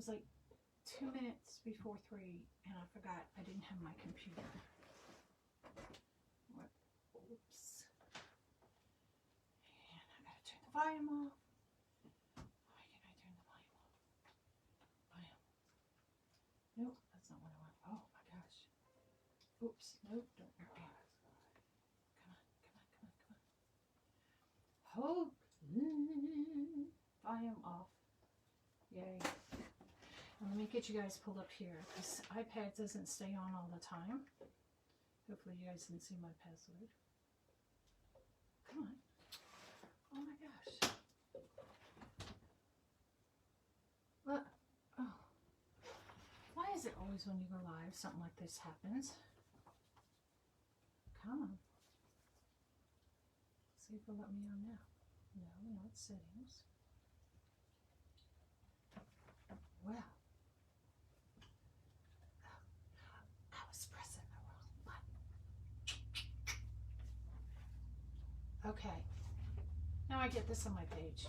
was like 2 minutes before 3, and I forgot I didn't have my computer. Oops. And I gotta turn the volume off. Why can't I turn the volume off? Volume. Nope, that's not what I want. Oh my gosh. Oops. Nope, don't. Come on. Hope. Volume off. Yay. And let me get you guys pulled up here. This iPad doesn't stay on all the time. Hopefully you guys can see my password. Come on. Oh my gosh. Look. Oh. Why is it always when you go live something like this happens? Come on. See if it'll let me on now. No, not settings. Wow. I was pressing the wrong button. Okay. Now I get this on my page.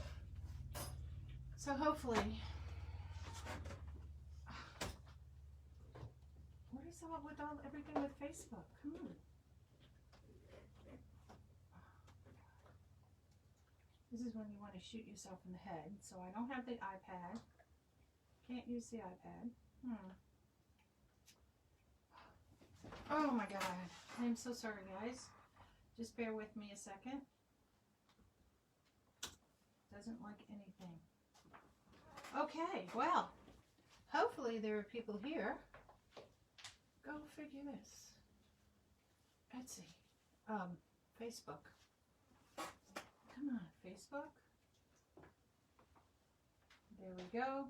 So hopefully, what is up with everything with Facebook? Come on. This is when you want to shoot yourself in the head. So I don't have the iPad. Can't use the iPad. Oh my God. I'm so sorry, guys. Just bear with me a second. Doesn't like anything. Okay, well, hopefully there are people here. Go figure this. Etsy. Facebook. Come on, Facebook. There we go.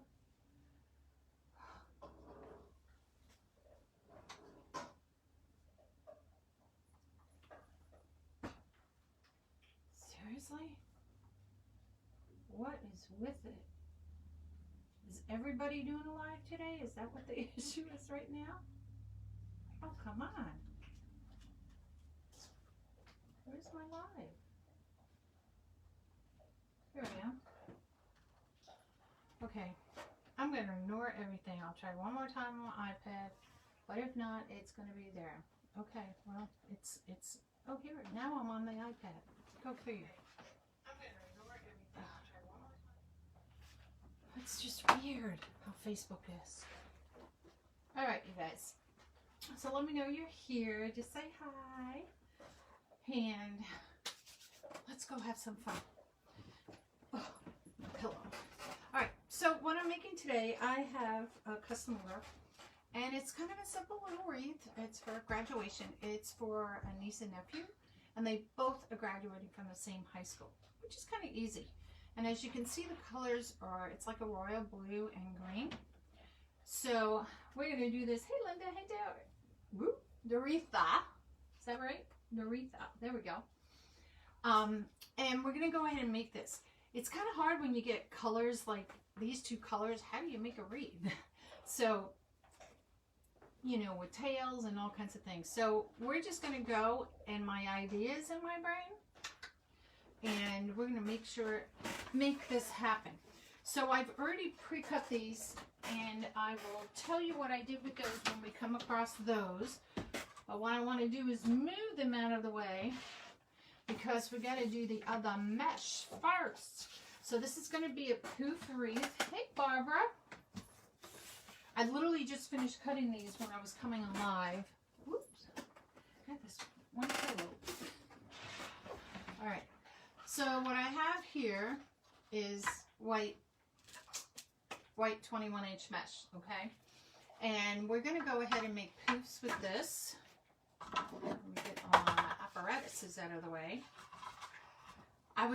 Seriously? What is with it? Is everybody doing a live today? Is that what the issue is right now? Oh, come on. Where's my live? Here I am. Okay, I'm going to ignore everything. I'll try one more time on my iPad, but if not, it's going to be there. Okay, well, it's, oh, here, now I'm on the iPad. Go figure. I'm going to ignore everything. I'll try one more time. It's just weird how Facebook is. All right, you guys. So let me know you're here. Just say hi. And let's go have some fun. Oh, my pillow. All right, so what I'm making today, I have a custom order, and it's kind of a simple little wreath. It's for graduation. It's for a niece and nephew, and they both are graduating from the same high school, which is kind of easy. And as you can see, the colors are, it's like a royal blue and green. So we're going to do this. Hey, Linda. Hey, Derek. Whoop. Doretha. Is that right? Doretha. There we go. And we're going to go ahead and make this. It's kind of hard when you get colors like these two colors. How do you make a wreath? So, you know, with tails and all kinds of things. So we're just going to go, and my ideas in my brain, and we're going to make this happen. So I've already pre-cut these, and I will tell you what I did with those when we come across those. But what I want to do is move them out of the way, because we got to do the other mesh first. So this is going to be a poof wreath. Hey, Barbara. I literally just finished cutting these when I was coming on live. Whoops. I got this one pillow. All right. So what I have here is white 21-inch mesh, okay? And we're going to go ahead and make poofs with this. Let me get all my apparatuses out of the way. I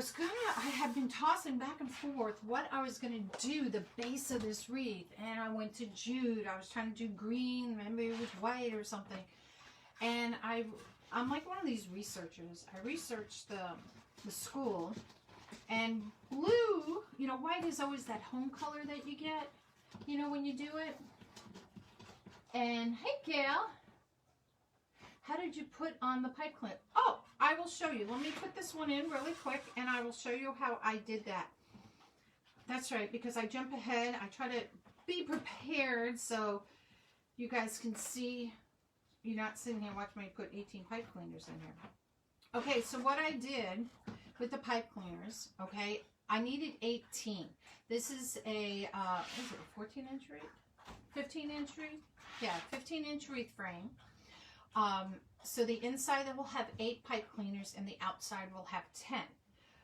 had been tossing back and forth what I was going to do, the base of this wreath. And I went to jute. I was trying to do green, maybe it was white or something. And I'm like one of these researchers. I researched the school. And blue, you know, white is always that home color that you get, you know, when you do it. And hey, Gail. How did you put on the pipe clip? Oh, I will show you. Let me put this one in really quick, and I will show you how I did that. That's right, because I jump ahead. I try to be prepared so you guys can see. You're not sitting here watching me put 18 pipe cleaners in here. Okay, so what I did with the pipe cleaners, okay, I needed 18. This is a, what is it, a 14-inch wreath? 15-inch wreath? Yeah, 15-inch wreath frame. So the inside will have 8 pipe cleaners and the outside will have 10.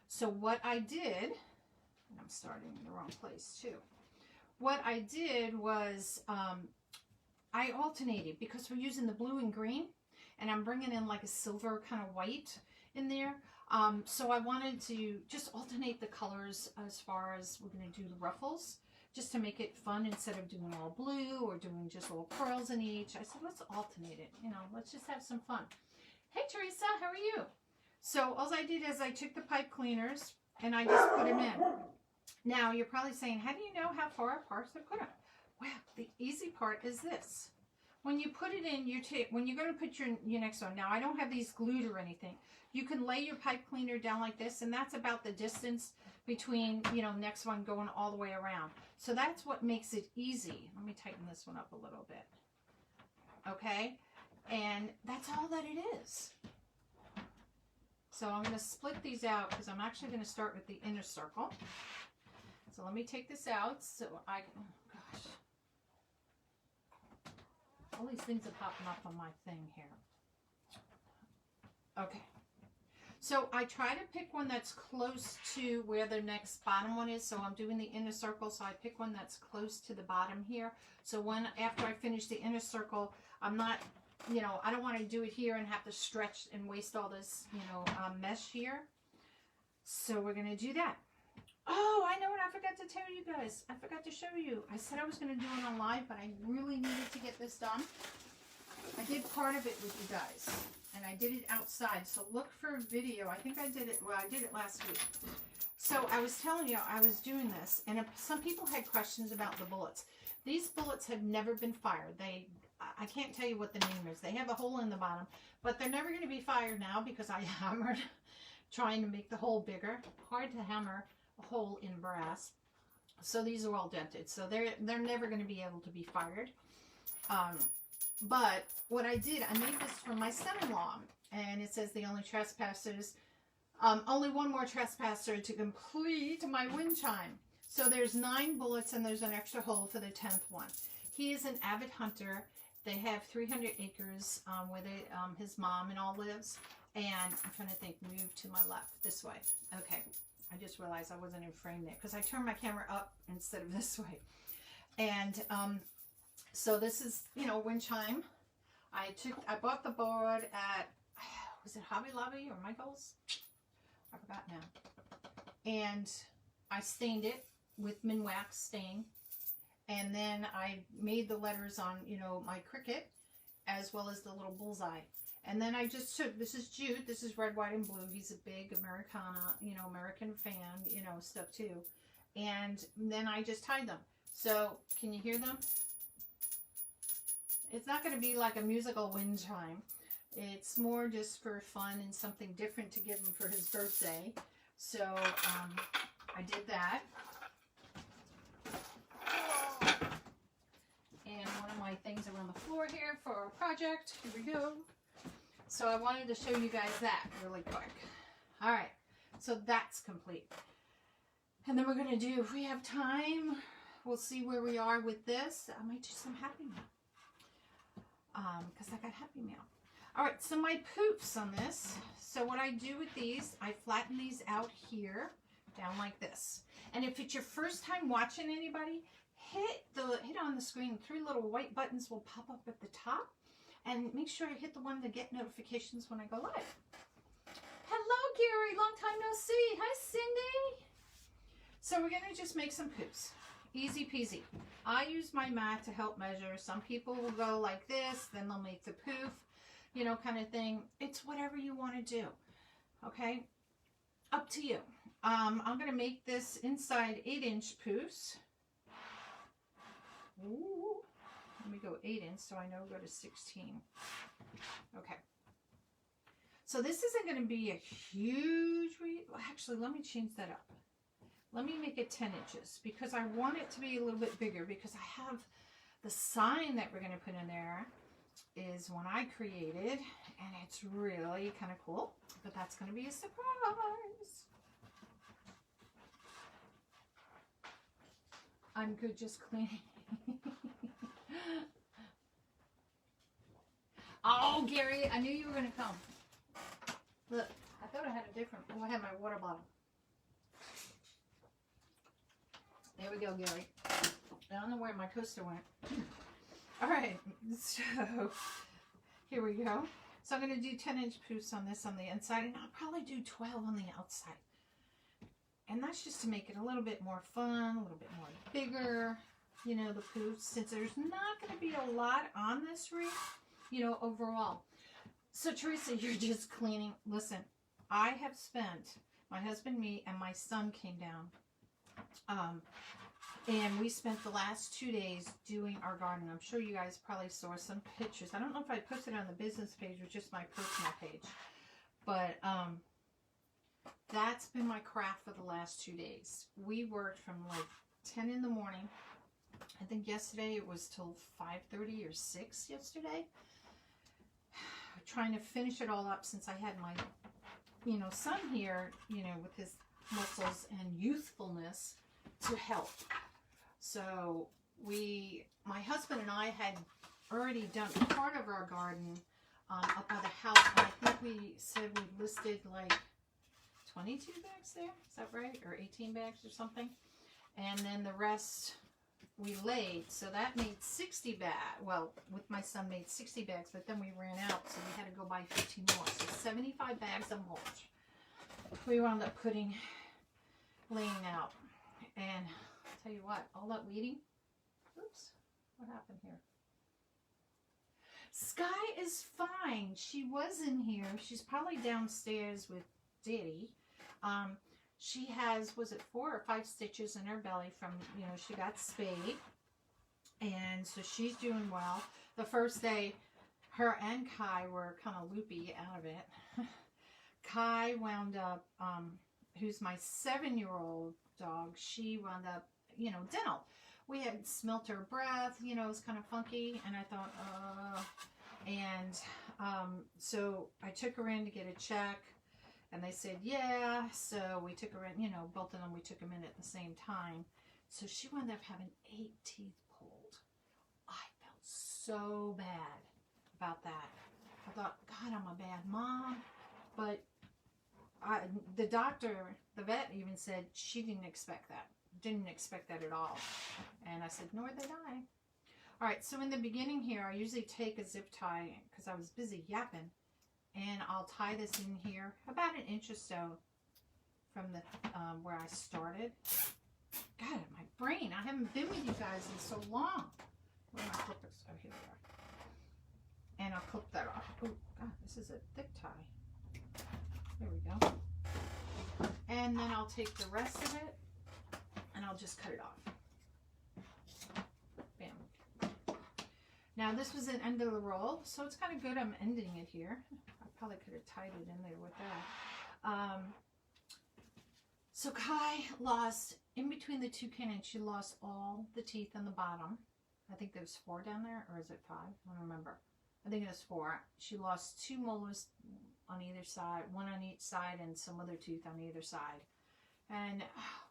So what I did, and I'm starting in the wrong place too. What I did was I alternated because we're using the blue and green, and I'm bringing in like a silver kind of white in there. So I wanted to just alternate the colors as far as we're going to do the ruffles, just to make it fun instead of doing all blue or doing just all pearls in each. I said, let's alternate it. You know, let's just have some fun. Hey, Teresa, how are you? So all I did is I took the pipe cleaners and I just put them in. Now, you're probably saying, how do you know how far apart to put them? Well, the easy part is this. When you put it in, when you're going to put your next one, now I don't have these glued or anything. You can lay your pipe cleaner down like this, and that's about the distance between, you know, next one going all the way around. So that's what makes it easy. Let me tighten this one up a little bit. Okay? And that's all that it is. So I'm going to split these out because I'm actually going to start with the inner circle. So let me take this out so I can, oh gosh. All these things are popping up on my thing here. Okay. So I try to pick one that's close to where the next bottom one is. So I'm doing the inner circle. So I pick one that's close to the bottom here. So after I finish the inner circle, I'm not, you know, I don't want to do it here and have to stretch and waste all this, you know, mesh here. So we're going to do that. Oh, I know what I forgot to tell you guys. I forgot to show you. I said I was going to do it on live, but I really needed to get this done. I did part of it with you guys, and I did it outside. So look for a video. I think I did it, well, I did it last week. So I was telling you I was doing this, and some people had questions about the bullets. These bullets have never been fired. I can't tell you what the name is. They have a hole in the bottom, but they're never going to be fired now because I hammered trying to make the hole bigger. Hard to hammer a hole in brass. So these are all dented. So they're never going to be able to be fired. But what I did, I made this for my son-in-law, and it says the only trespassers, only one more trespasser to complete my wind chime. So there's 9 bullets and there's an extra hole for the 10th one. He is an avid hunter. They have 300 acres where his mom and all lives. And I'm trying to think, move to my left, this way. Okay, I just realized I wasn't in frame there because I turned my camera up instead of this way. And so this is, you know, wind chime. I bought the board at, was it Hobby Lobby or Michael's? I forgot now. And I stained it with Minwax stain. And then I made the letters on, you know, my cricket, as well as the little bullseye. And then I just took, this is Jude, this is red, white, and blue. He's a big American fan, you know, stuff too. And then I just tied them. So, can you hear them? It's not going to be like a musical wind chime. It's more just for fun and something different to give him for his birthday. So, I did that. And one of my things are on the floor here for our project. Here we go. So I wanted to show you guys that really quick. All right, so that's complete. And then we're going to do, if we have time, we'll see where we are with this. I might do some Happy Mail. Because I got Happy Mail. All right, so my poofs on this. So what I do with these, I flatten these out here, down like this. And if it's your first time watching anybody, hit on the screen. 3 little white buttons will pop up at the top. And make sure you hit the one to get notifications when I go live. Hello, Gary. Long time no see. Hi, Cindy. So we're going to just make some poofs. Easy peasy. I use my mat to help measure. Some people will go like this. Then they'll make the poof, you know, kind of thing. It's whatever you want to do. Okay? Up to you. I'm going to make this inside 8-inch poofs. Ooh. Let me go 8-inch so I know go to 16. Okay. So this isn't going to be a huge, well, actually, let me change that up. let me make it 10 inches because I want it to be a little bit bigger, because I have the sign that we're going to put in there is one I created, and it's really kind of cool, but that's going to be a surprise. I'm good just cleaning. Oh, Gary, I knew you were going to come. Look, I thought I had a different, oh, I had my water bottle. There we go, Gary. I don't know where my coaster went. All right, so here we go. So I'm going to do 10-inch poofs on this on the inside, and I'll probably do 12 on the outside. And that's just to make it a little bit more fun, a little bit more bigger, you know, the poofs, since there's not going to be a lot on this wreath, you know, overall. So Teresa, you're just cleaning. Listen, I have spent, my husband, me, and my son came down. And we spent the last 2 days doing our garden. I'm sure you guys probably saw some pictures. I don't know if I posted it on the business page or just my personal page. But that's been my craft for the last 2 days. We worked from like 10 in the morning. I think yesterday it was till 5:30 or 6 yesterday. Trying to finish it all up since I had my, you know, son here, you know, with his muscles and youthfulness to help. So my husband and I had already done part of our garden up by the house. And I think we said we listed like 22 bags there. Is that right? Or 18 bags or something. And then the rest we laid. So that made 60 bags. Well, with my son made 60 bags, but then we ran out. So we had to go buy 15 more. So 75 bags of mulch. We wound up laying out. And I'll tell you what, all that weeding. Oops, what happened here? Sky is fine. She was in here. She's probably downstairs with Diddy. She has, was it 4 or 5 stitches in her belly from, you know, she got spayed. And so she's doing well. The first day, her and Kai were kind of loopy out of it. Kai wound up, who's my 7-year-old dog, she wound up, you know, dental. We had smelt her breath, you know, it was kind of funky, and I thought, so I took her in to get a check, and they said, yeah, so we took her in, you know, both of them, we took them in at the same time. So she wound up having 8 teeth pulled. I felt so bad about that. I thought, God, I'm a bad mom, but the doctor, the vet even said she didn't expect that. Didn't expect that at all. And I said, nor did I. All right, so in the beginning here, I usually take a zip tie because I was busy yapping. And I'll tie this in here about 1 inch or so from the where I started. God, my brain. I haven't been with you guys in so long. Where are my clippers? Oh, here they are. And I'll clip that off. Oh, God, this is a thick tie. There we go. And then I'll take the rest of it and I'll just cut it off. Bam. Now this was an end of the roll, so it's kind of good I'm ending it here. I probably could have tied it in there with that. So Kai lost, in between the 2 cannons, she lost all the teeth on the bottom. I think there's 4 down there, or is it 5? I don't remember. I think it was 4. She lost 2 molars on either side, 1 on each side, and some other tooth on either side. And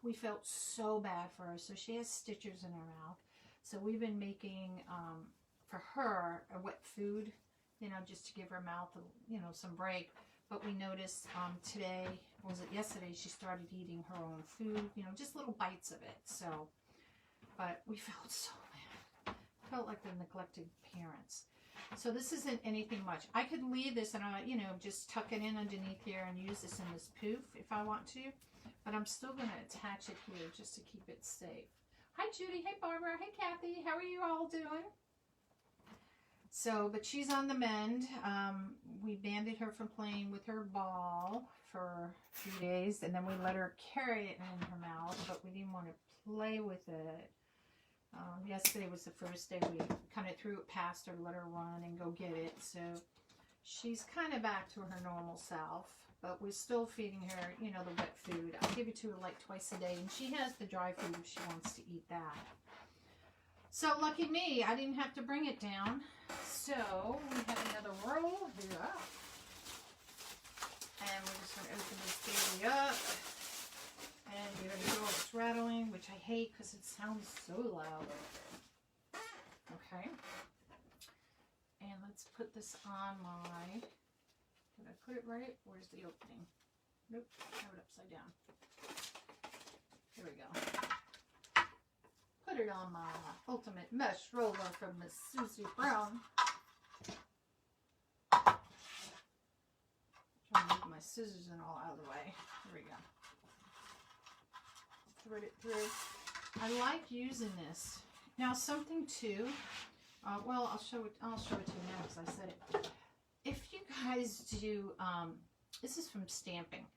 we felt so bad for her. So she has stitches in her mouth. So we've been making, for her, a wet food, you know, just to give her mouth, you know, some break. But we noticed today, was it yesterday, she started eating her own food, you know, just little bites of it. So, but we felt so bad. Felt like the neglected parents. So this isn't anything much. I could leave this and, you know, just tuck it in underneath here and use this in this poof if I want to. But I'm still going to attach it here just to keep it safe. Hi, Judy. Hey, Barbara. Hey, Kathy. How are you all doing? So, but she's on the mend. We banded her from playing with her ball for a few days. And then we let her carry it in her mouth. But we didn't want to play with it. Yesterday was the first day we kind of threw it past her, let her run and go get it. So she's kind of back to her normal self. but we're still feeding her, you know, the wet food. I give it to her like twice a day, and she has the dry food if she wants to eat that. So lucky me, I didn't have to bring it down. So we have another roll here. And we're just going to open this baby up. And you're going to hear all this rattling, which I hate because it sounds so loud. Okay. And let's put this on my... Did I put it right? Where's the opening? Nope. Have it upside down. Here we go. Put it on my ultimate mesh roller from Miss Susie Brown. Trying to move my scissors and all out of the way. Here we go. Thread it through. I like using this. Now something too. Well, I'll show it to you now because I said it. If you guys do, this is from stamping.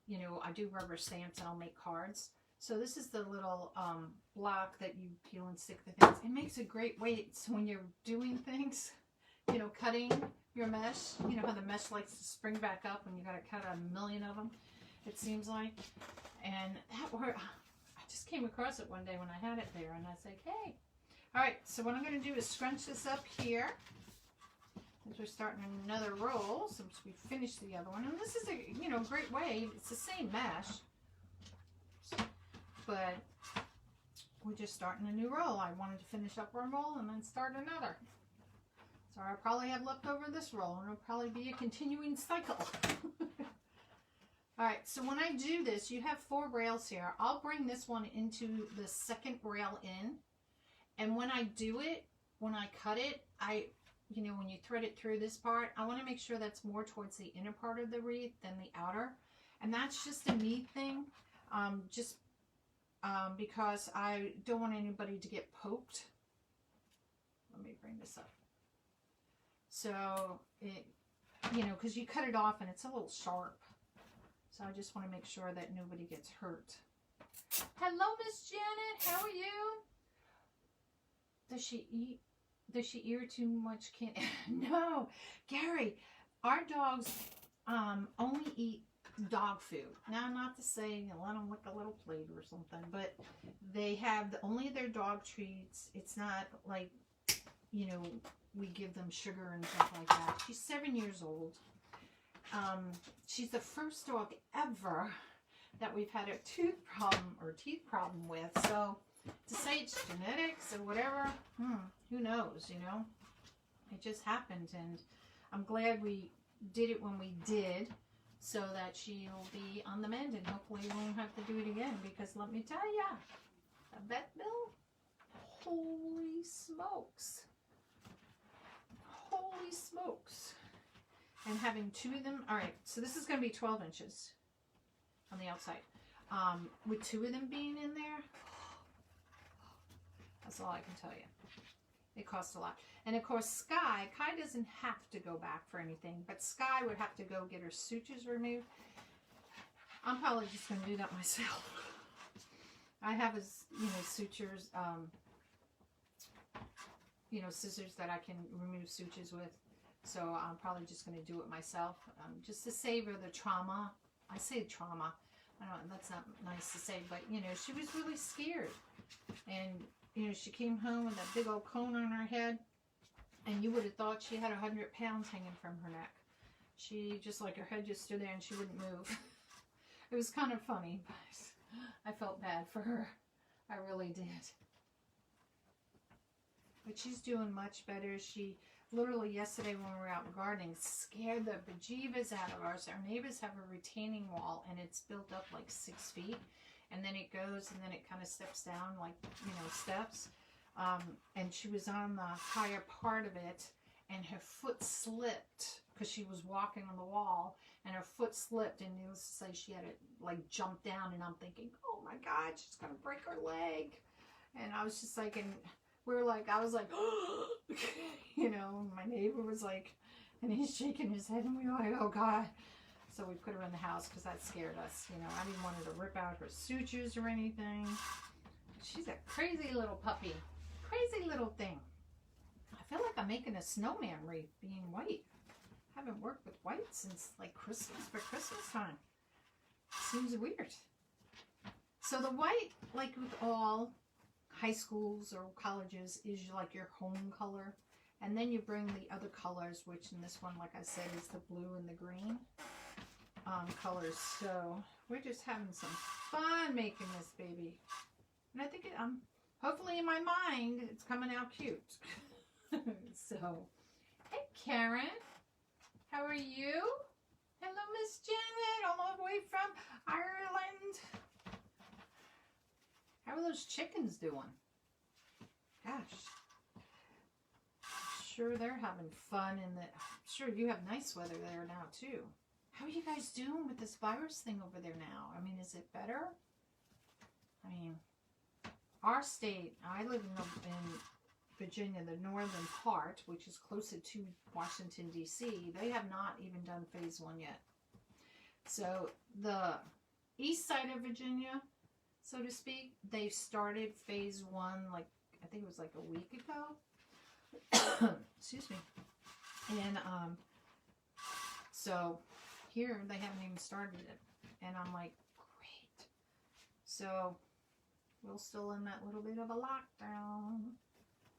You know, I do rubber stamps and I'll make cards. So this is the little block that you peel and stick the things. It makes a great weight so when you're doing things, you know, cutting your mesh. You know how the mesh likes to spring back up when you got to cut a million of them, it seems like. And that worked. I just came across it one day when I had it there, and I was like, hey. All right, so what I'm going to do is scrunch this up here. As we're starting another roll since we finished the other one. And this is a, you know, great way. It's the same mesh. But we're just starting a new roll. I wanted to finish up one roll and then start another. So I'll probably have left over this roll, and it'll probably be a continuing cycle. All right, so when I do this, you have 4 rails here. I'll bring this one into the second rail in. And when I do it, when I cut it, you know, when you thread it through this part, I want to make sure that's more towards the inner part of the wreath than the outer. And that's just a me thing, because I don't want anybody to get poked. Let me bring this up. So, it, you know, because you cut it off and it's a little sharp. So I just want to make sure that nobody gets hurt. Hello, Miss Janet. How are you? Does she eat? Does she eat too much candy? No, Gary, our dogs only eat dog food. Now, not to say let them lick a little plate or something, but they have only their dog treats. It's not like, you know, we give them sugar and stuff like that. She's 7 years old. She's the first dog ever that we've had a tooth problem or teeth problem with. So to say it's genetics or whatever, who knows, you know? It just happened, and I'm glad we did it when we did so that she'll be on the mend and hopefully we won't have to do it again, because let me tell ya, a vet bill, holy smokes. Holy smokes. And having 2 of them, all right, so this is going to be 12 inches on the outside. With 2 of them being in there, that's all I can tell you. It costs a lot. And of course, Sky doesn't have to go back for anything, but Sky would have to go get her sutures removed. I'm probably just going to do that myself. I have his, you know, sutures, you know, scissors that I can remove sutures with. So I'm probably just going to do it myself, just to save her the trauma. I say trauma. I don't, that's not nice to say, but, you know, she was really scared. And, you know, she came home with that big old cone on her head, and you would have thought she had 100 pounds hanging from her neck. She just, like, her head just stood there and she wouldn't move. It was kind of funny, but I felt bad for her. I really did. But she's doing much better. She literally yesterday when we were out gardening scared the bejeebas out of us. Our neighbors have a retaining wall, and it's built up like 6 feet. And then it goes, and then it kind of steps down like, you know, steps. And she was on the higher part of it, and her foot slipped because she was walking on the wall, and her foot slipped, and needless to say, she had to like jump down. And I'm thinking, oh my God, she's gonna break her leg. And I was just like, and we were like, I was like, you know, my neighbor was like, and he's shaking his head, and we were like, oh God. So we put her in the house because that scared us. You know, I didn't want her to rip out her sutures or anything. She's a crazy little puppy. Crazy little thing. I feel like I'm making a snowman wreath being white. Haven't worked with white since like Christmas, for Christmas time. Seems weird. So the white, like with all high schools or colleges, is like your home color. And then you bring the other colors, which in this one, like I said, is the blue and the green colors. So we're just having some fun making this baby. And I think hopefully in my mind, it's coming out cute. So, hey Karen, how are you? Hello Miss Janet, all the way from Ireland. How are those chickens doing? Gosh. Sure they're having fun in the... Sure you have nice weather there now too. How are you guys doing with this virus thing over there now? I mean, is it better? I mean, our state, I live in Virginia, the northern part, which is closer to Washington, D.C., they have not even done phase 1 yet. So the east side of Virginia, so to speak, they started phase 1, like, I think it was like a week ago. Excuse me. And so here they haven't even started it. And I'm like, great. So we're still in that little bit of a lockdown.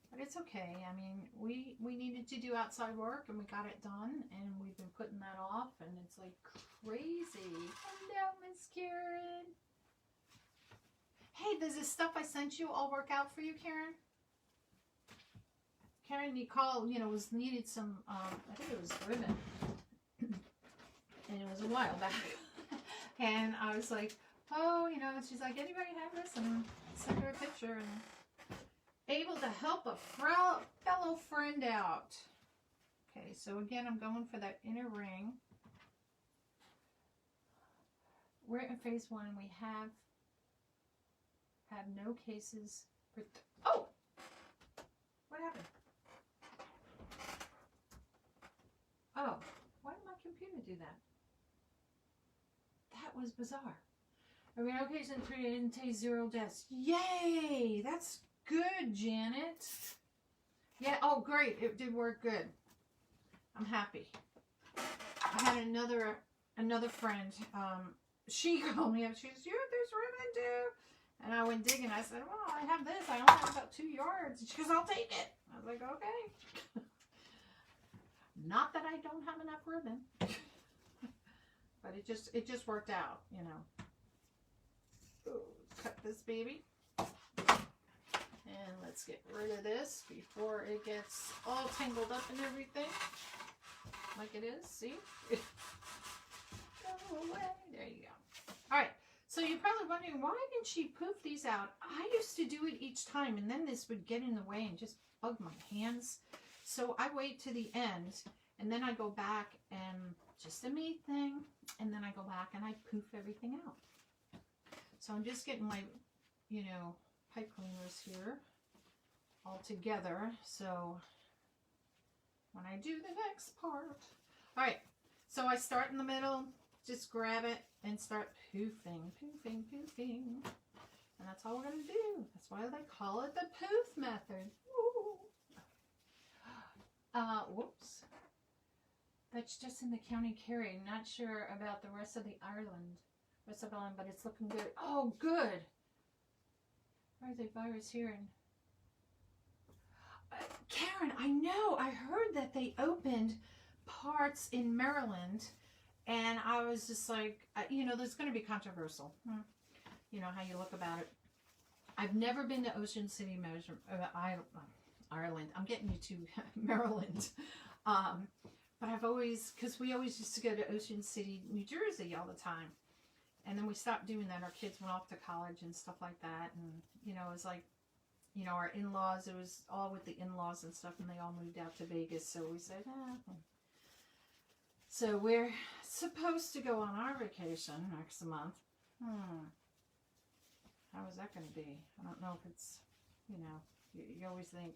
But it's okay. I mean, we needed to do outside work and we got it done. And we've been putting that off. And it's like crazy. Hello, Miss Karen. Hey, does this stuff I sent you all work out for you, Karen? Karen, you called, was needed some, I think it was ribbon. And it was a while back. And I was like, oh, she's like, anybody have this? And I sent her a picture and able to help a fellow friend out. Okay, so again, I'm going for that inner ring. We're in phase 1 and we have had no cases. Oh! What happened? Oh, why did my computer do that? That was bizarre. I mean, okay, so 3 didn't take 0 deaths. Yay! That's good, Janet. Yeah, oh, great. It did work good. I'm happy. I had another friend. She called me up. She says, there's ribbon too. And I went digging. I said, well, I have this. I only have about 2 yards. And she goes, I'll take it. I was like, okay. Not that I don't have enough ribbon. But it just worked out, Ooh, cut this baby. And let's get rid of this before it gets all tangled up and everything. Like it is, see? Go away. There you go. Alright, so you're probably wondering, why didn't she poof these out? I used to do it each time, and then this would get in the way and just bug my hands. So I wait to the end, and then I go back and just a me thing, and then I go back and I poof everything out. So I'm just getting my, pipe cleaners here all together. So when I do the next part. All right, so I start in the middle, just grab it and start poofing, poofing, poofing. And that's all we're going to do. That's why they call it the poof method. Whoops. That's just in the County Kerry. Not sure about the rest of the Ireland. But it's looking good. Oh, good. Where's the virus here? Karen, I know. I heard that they opened parts in Maryland. And I was just like, there's going to be controversial. You know how you look about it. I've never been to Ocean City, Ireland. I'm getting you to Maryland. But I've always, because we always used to go to Ocean City, New Jersey all the time. And then we stopped doing that. Our kids went off to college and stuff like that. And, it was like, our in-laws, it was all with the in-laws and stuff. And they all moved out to Vegas. So we said, So we're supposed to go on our vacation next month. How is that going to be? I don't know if it's, you always think.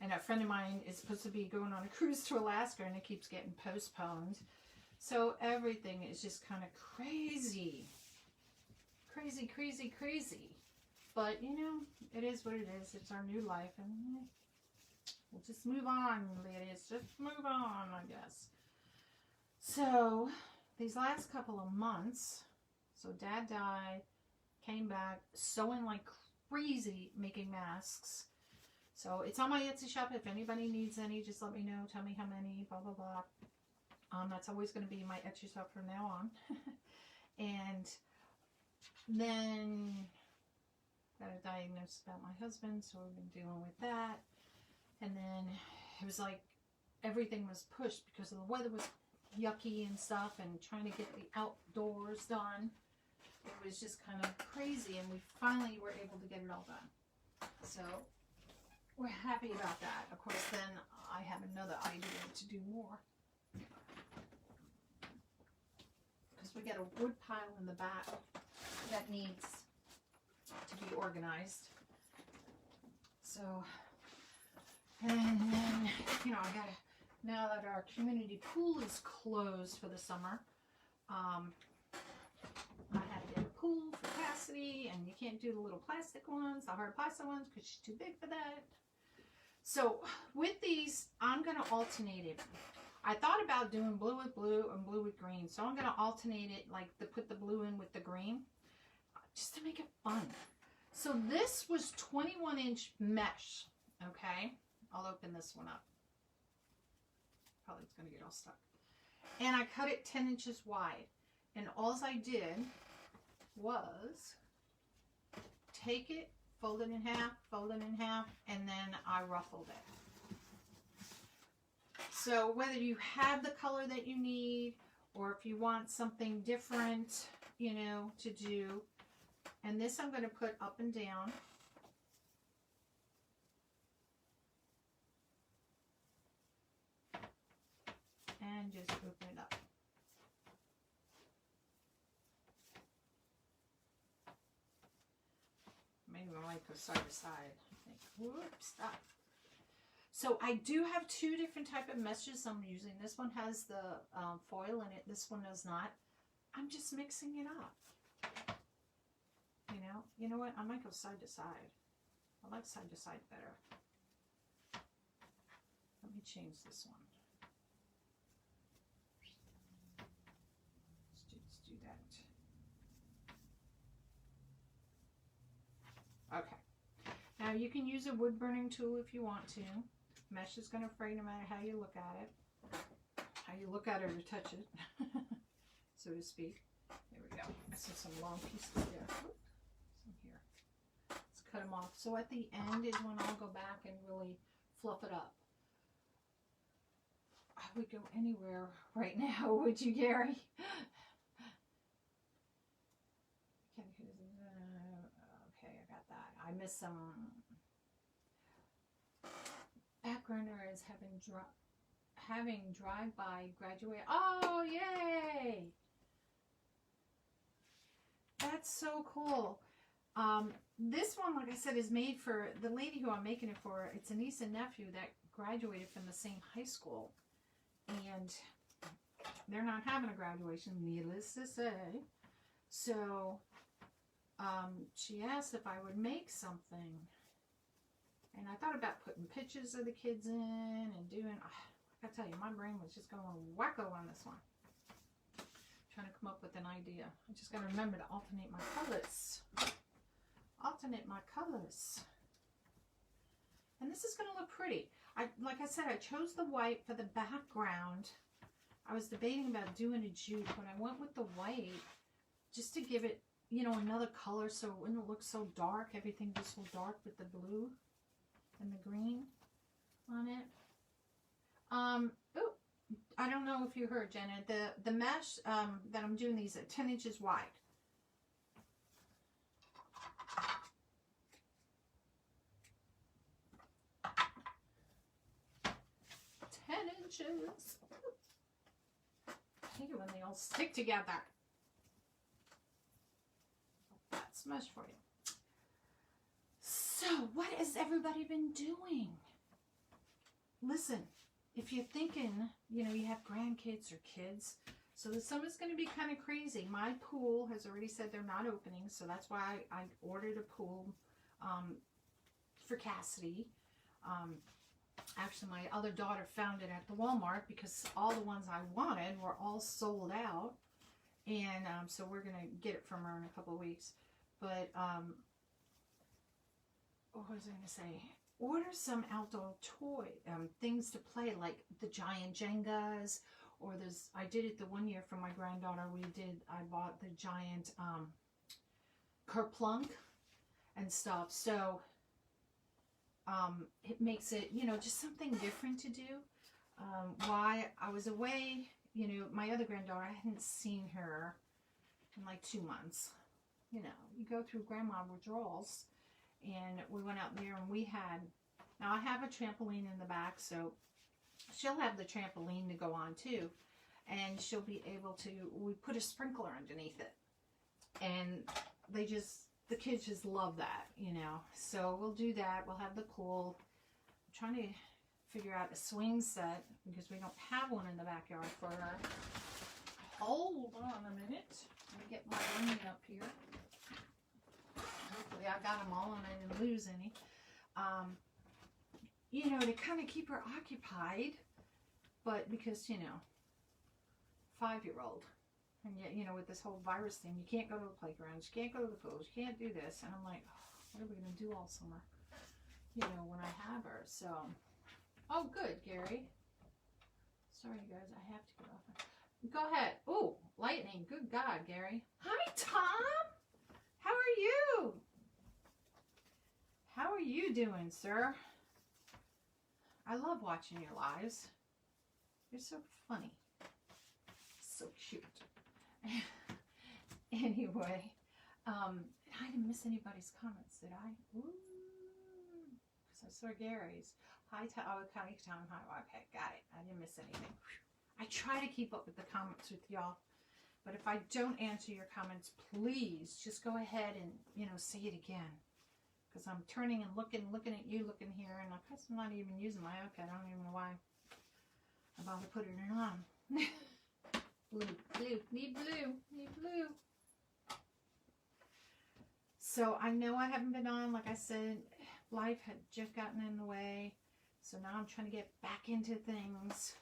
And a friend of mine is supposed to be going on a cruise to Alaska, and it keeps getting postponed. So everything is just kind of crazy. Crazy, crazy, crazy. But, it is what it is. It's our new life. And we'll just move on, ladies. Just move on, I guess. So these last couple of months, so Dad died, came back, sewing like crazy, making masks. So it's on my Etsy shop. If anybody needs any, just let me know. Tell me how many, blah, blah, blah. That's always going to be my Etsy shop from now on. And then got a diagnosis about my husband, so we've been dealing with that. And then it was like everything was pushed because the weather was yucky and stuff, and trying to get the outdoors done. It was just kind of crazy, and we finally were able to get it all done. So we're happy about that. Of course, then I have another idea to do more. Because we got a wood pile in the back that needs to be organized. So, and then, you know, I gotta, now that our community pool is closed for the summer, I had to get a pool for Cassidy, and you can't do the little plastic ones, the hard plastic ones, because she's too big for that. So with these, I'm going to alternate it. I thought about doing blue with blue and blue with green, so I'm going to alternate it, like to put the blue in with the green, just to make it fun. So this was 21-inch mesh, okay? I'll open this one up. Probably it's going to get all stuck. And I cut it 10 inches wide. And all I did was take it, fold it in half, and then I ruffled it. So whether you have the color that you need, or if you want something different, you know, to do. And this I'm going to put up and down. And just open it up. Maybe I might go side to side. I think, whoops, stop. So I do have two different type of meshes I'm using. This one has the foil in it. This one does not. I'm just mixing it up. You know what? I might go side to side. I like side to side better. Let me change this one. Let's do that. Okay. Now you can use a wood burning tool if you want to. Mesh is going to fray no matter how you look at it. How you look at it or touch it, so to speak. There we go. I see some long pieces there. Some here. Let's cut them off. So at the end is when I'll go back and really fluff it up. I would go anywhere right now, would you, Gary? Okay, I got that. I missed some. Backgrounder is having drive-by graduate. Oh, yay! That's so cool. This one, like I said, is made for the lady who I'm making it for. It's a niece and nephew that graduated from the same high school. And they're not having a graduation, needless to say. So she asked if I would make something. And I thought about putting pictures of the kids in and doing, I tell you, my brain was just going wacko on this one. Trying to come up with an idea. I just got to remember to alternate my colors. Alternate my colors. And this is going to look pretty. Like I said, I chose the white for the background. I was debating about doing a jute, but I went with the white just to give it, you know, another color so it wouldn't look so dark. Everything just so dark with the blue and the green on it. Oh, I don't know if you heard, Jenna. The mesh that I'm doing these at 10 inches wide. I hate it when they all stick together. That's mesh for you. So, what has everybody been doing? Listen, if you're thinking, you know, you have grandkids or kids, so the summer's going to be kind of crazy. My pool has already said they're not opening, so that's why I ordered a pool for Cassidy. Actually, my other daughter found it at the Walmart because all the ones I wanted were all sold out. And so we're going to get it from her in a couple of weeks. But what was I going to say? Order some outdoor toy things to play, like the giant Jengas, or there's, I did it the one year for my granddaughter. I bought the giant kerplunk and stuff. So it makes it, you know, just something different to do. While I was away, you know, my other granddaughter, I hadn't seen her in like 2 months. You know, you go through grandma withdrawals. And we went out there and we had, now I have a trampoline in the back, so she'll have the trampoline to go on too. And she'll be able to, we put a sprinkler underneath it. And they just, the kids just love that, you know. So we'll do that. We'll have the pool. I'm trying to figure out a swing set because we don't have one in the backyard for her. Hold on a minute. Let me get my onion up here. Hopefully I got them all and I didn't lose any. You know, to kind of keep her occupied, but because, you know, 5-year-old, and yet, you know, with this whole virus thing, you can't go to the playground, you can't go to the pool, you can't do this, and I'm like, oh, what are we going to do all summer, you know, when I have her? So, oh, good, Gary. Sorry, you guys, I have to get off. Go ahead. Oh, lightning. Good God, Gary. Hi, Tom. How are you? How are you doing, sir? I love watching your lives. You're so funny. So cute. Anyway, I didn't miss anybody's comments, did I? Ooh. Because I saw Gary's. Hi, Tom. Oh, hi, Tom. Hi. Okay, got it. I didn't miss anything. I try to keep up with the comments with y'all. But if I don't answer your comments, please just go ahead and, you know, say it again. Because I'm turning and looking at you, looking here, and I'm not even using my iPad. I don't even know why I bother putting it on. Blue, need blue. So I know I haven't been on, like I said, life had just gotten in the way. So now I'm trying to get back into things.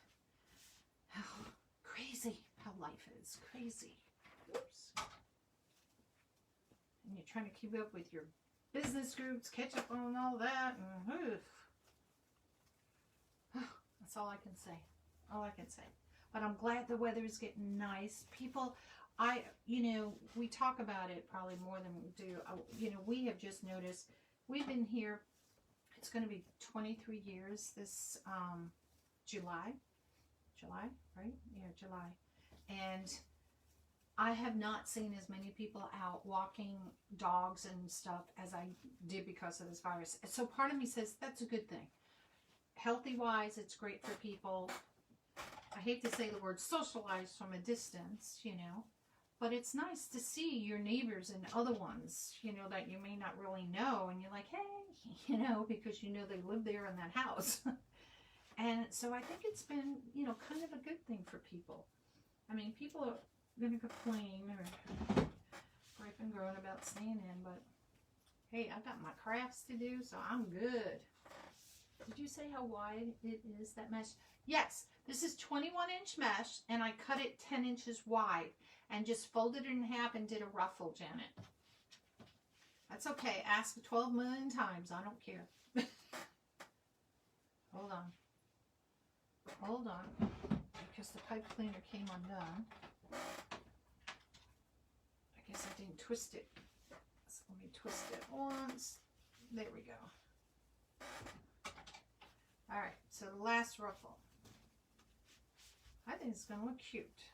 Oh, crazy how life is, crazy. Oops. And you're trying to keep up with your business groups, catch up on all that, and that's all I can say. All I can say. But I'm glad the weather is getting nice. People, you know, we talk about it probably more than we do. You know, we have just noticed, we've been here, it's going to be 23 years this July, right? Yeah, July. And I have not seen as many people out walking dogs and stuff as I did because of this virus. So part of me says that's a good thing. Healthy-wise, it's great for people. I hate to say the word socialize from a distance, you know, but it's nice to see your neighbors and other ones, you know, that you may not really know. And you're like, hey, you know, because you know they live there in that house. And so I think it's been, you know, kind of a good thing for people. I mean, people are going to complain or gripe and groan about staying in, but hey, I've got my crafts to do, so I'm good. Did you say how wide it is, that mesh? Yes, this is 21-inch mesh, and I cut it 10 inches wide and just folded it in half and did a ruffle, Janet. That's okay. Ask 12 million times. I don't care. Hold on. Hold on. Because the pipe cleaner came undone. I guess I didn't twist it. So let me twist it once. There we go. Alright, so the last ruffle. I think it's going to look cute.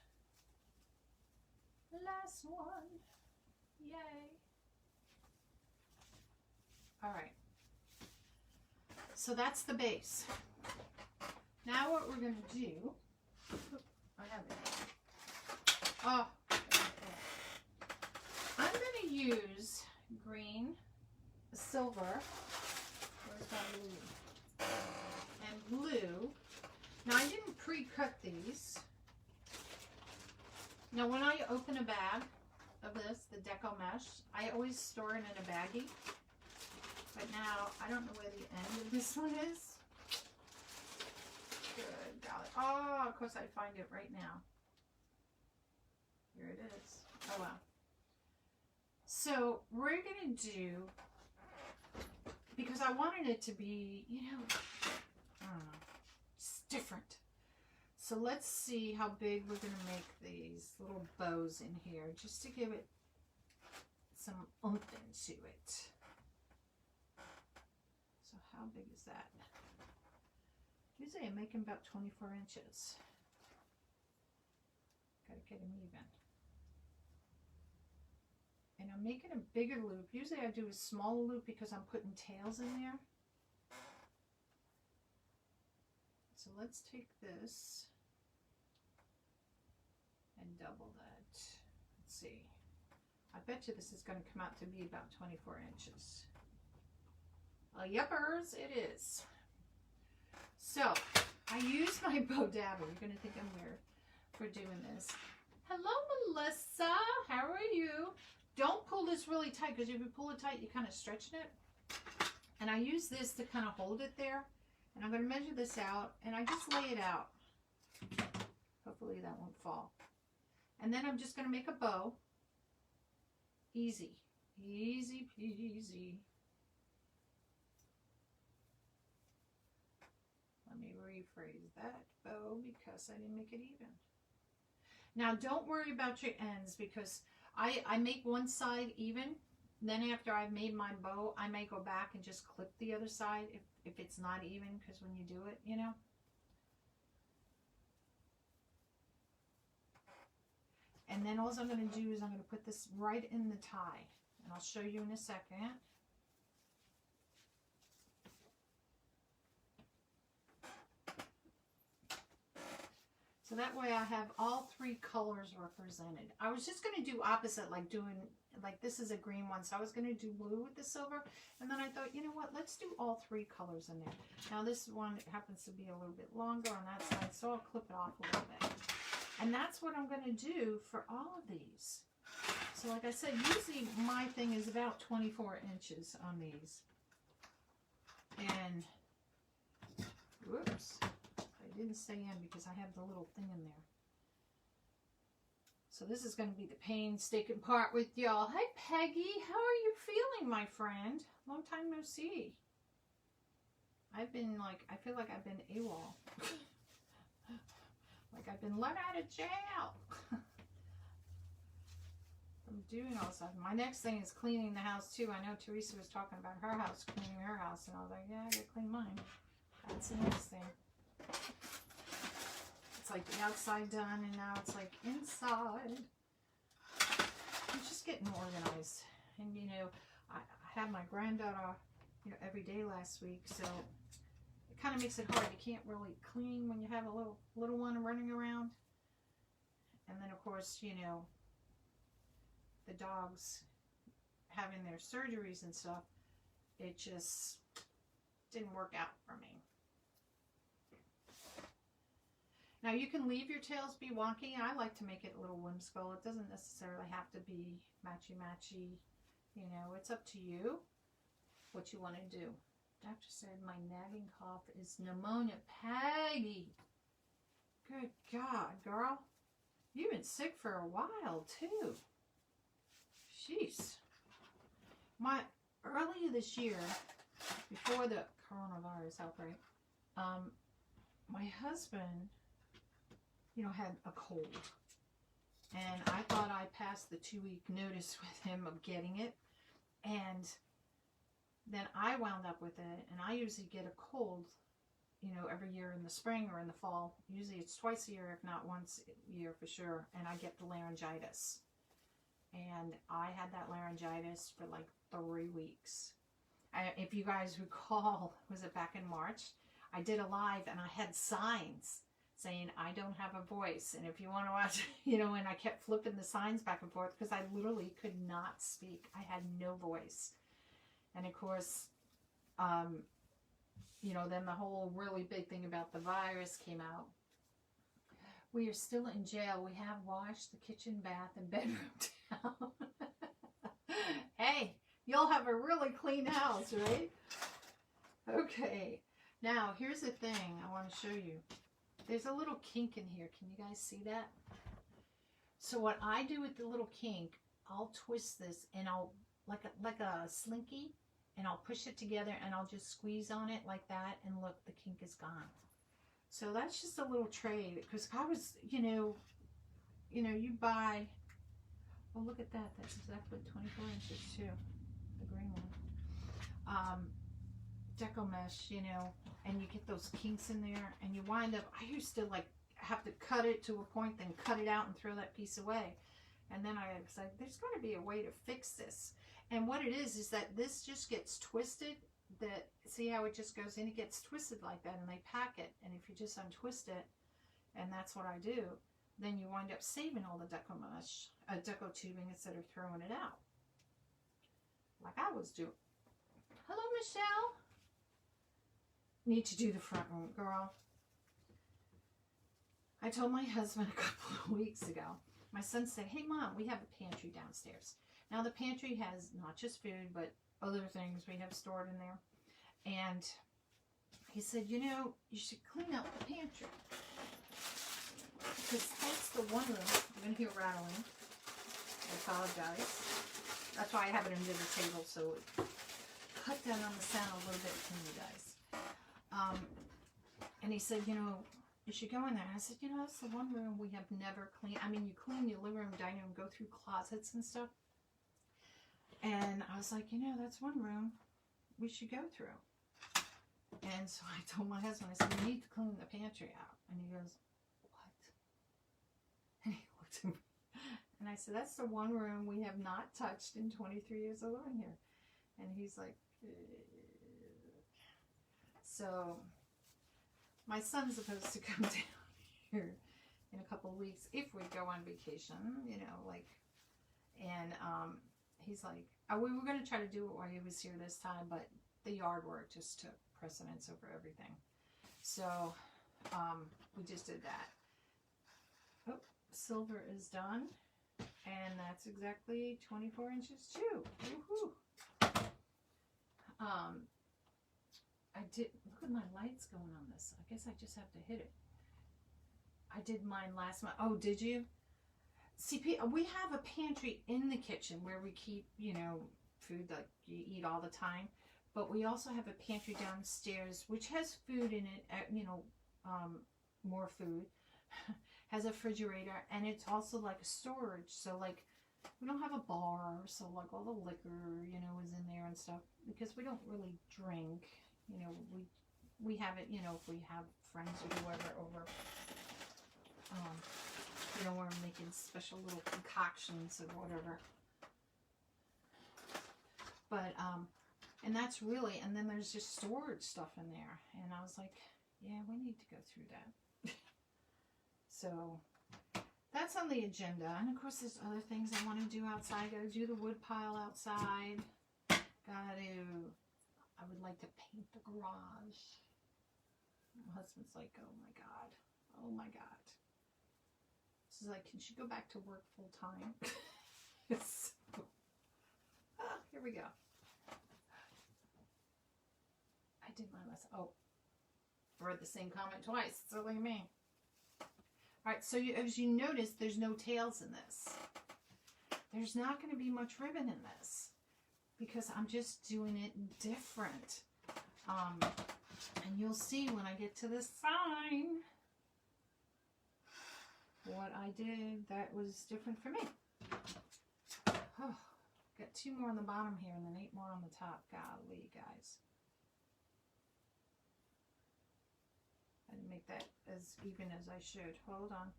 Last one. Yay. Alright. So that's the base. Now what we're going to do, I have it. Oh, I'm going to use green, silver, where's my blue? And blue. Now I didn't pre-cut these. Now when I open a bag of this, the deco mesh, I always store it in a baggie. But now I don't know where the end of this one is. golly. Oh, of course I find it right now. Here it is. Oh, wow. So we're going to do, because I wanted it to be, you know, I don't know, it's different. So let's see how big we're going to make these little bows in here, just to give it some oomph into it. So how big is that? Usually I make them about 24 inches. Got to get them even. And I'm making a bigger loop. Usually I do a smaller loop because I'm putting tails in there. So let's take this and double that. Let's see. I bet you this is going to come out to be about 24 inches. Yuppers, it is. So I use my bow dabber. You're going to think I'm weird for doing this. Hello, Melissa. How are you? Don't pull this really tight, because if you pull it tight, you're kind of stretching it. And I use this to kind of hold it there. And I'm going to measure this out, and I just lay it out. Hopefully that won't fall. And then I'm just going to make a bow. Easy. Easy peasy. Let me rephrase that bow because I didn't make it even. Now don't worry about your ends, because I make one side even. Then after I've made my bow, I may go back and just clip the other side if it's not even, because when you do it, you know. And then all I'm going to do is I'm going to put this right in the tie. And I'll show you in a second. So that way I have all three colors represented. I was just going to do opposite, like this is a green one. So I was going to do blue with the silver. And then I thought, you know what, let's do all three colors in there. Now this one happens to be a little bit longer on that side, so I'll clip it off a little bit. And that's what I'm going to do for all of these. So like I said, usually my thing is about 24 inches on these. And, whoops. I didn't stay in because I have the little thing in there. So this is going to be the painstaking part with y'all. Hi, Peggy. How are you feeling, my friend? Long time no see. I've been like, I feel like I've been AWOL. Like I've been let out of jail. I'm doing all stuff. My next thing is cleaning the house too. I know Teresa was talking about her house, cleaning her house, and I was like, yeah, I gotta clean mine. That's the next thing. It's like the outside done, and now it's like inside. I'm just getting organized. And you know, I had my granddaughter, you know, every day last week, so it kind of makes it hard. You can't really clean when you have a little one running around. And then of course, you know, the dogs having their surgeries and stuff, it just didn't work out for me. Now you can leave your tails be wonky. I like to make it a little whimsical. It doesn't necessarily have to be matchy-matchy. You know, it's up to you what you want to do. Doctor said my nagging cough is pneumonia. Peggy! Good God, girl. You've been sick for a while, too. Jeez. Earlier this year, before the coronavirus outbreak, my husband, you know, had a cold. And I thought I passed the 2-week notice with him of getting it. And then I wound up with it. And I usually get a cold, you know, every year in the spring or in the fall. Usually it's twice a year, if not once a year for sure. And I get the laryngitis. And I had that laryngitis for like 3 weeks. If you guys recall, was it back in March? I did a live and I had signs saying I don't have a voice. And if you want to watch, you know, and I kept flipping the signs back and forth because I literally could not speak. I had no voice. And of course, you know, then the whole really big thing about the virus came out. We are still in jail. We have washed the kitchen, bath, and bedroom down. Hey, you'll have a really clean house, right? Okay. Now, here's the thing I want to show you. There's a little kink in here. Can you guys see that? So what I do with the little kink, I'll twist this and I'll, like a slinky, and I'll push it together and I'll just squeeze on it like that, and look, the kink is gone. So that's just a little trade, because I was, you know, you buy, oh, look at that. That's exactly 24 inches too, the green one. Deco mesh, you know, and you get those kinks in there, and you wind up, I used to like have to cut it to a point, then cut it out and throw that piece away. And then I was like, there's got to be a way to fix this. And what it is that this just gets twisted. That, see how it just goes in? It gets twisted like that, and they pack it. And if you just untwist it, and that's what I do, then you wind up saving all the deco mesh, deco tubing, instead of throwing it out, like I was doing. Hello, Michelle. Need to do the front room, girl. I told my husband a couple of weeks ago. My son said, hey, Mom, we have a pantry downstairs. Now, the pantry has not just food, but other things we have stored in there. And he said, you know, you should clean up the pantry. Because that's the one room. You're going to hear rattling. I apologize. That's why I have it under the table, so it cut down on the sound a little bit from you guys. And he said, you know, you should go in there. And I said, you know, that's the one room we have never cleaned. I mean, you clean your living room, dining room, go through closets and stuff. And I was like, you know, that's one room we should go through. And so I told my husband, I said, we need to clean the pantry out. And he goes, what? And he looked at me. And I said, that's the one room we have not touched in 23 years of living here. And he's like, so my son's supposed to come down here in a couple of weeks if we go on vacation, you know, like, and he's like, we were going to try to do it while he was here this time, but the yard work just took precedence over everything. So we just did that. Oh, silver is done. And that's exactly 24 inches too. Woohoo! I did, look at my lights going on this. I guess I just have to hit it. I did mine last month. Oh, did you? See, we have a pantry in the kitchen where we keep, you know, food that you eat all the time. But we also have a pantry downstairs which has food in it, you know, more food. Has a refrigerator, and it's also like a storage. So like, we don't have a bar, so like all the liquor, you know, is in there and stuff, because we don't really drink. You know, we have it, you know, if we have friends or whoever over, you know, we're making special little concoctions or whatever. But, and that's really, and then there's just storage stuff in there. And I was like, yeah, we need to go through that. So that's on the agenda. And of course, there's other things I want to do outside. Got to do the wood pile outside. I would like to paint the garage. My husband's like, oh my God. Oh my God. She's like, can she go back to work full time? So, here we go. I did mine myself. Oh, I read the same comment twice. Silly me. Alright, so as you notice, there's no tails in this. There's not going to be much ribbon in this, because I'm just doing it different. And you'll see when I get to this sign what I did that was different for me. Oh, got 2 more on the bottom here and then 8 more on the top. Golly, guys. I didn't make that as even as I should. Hold on.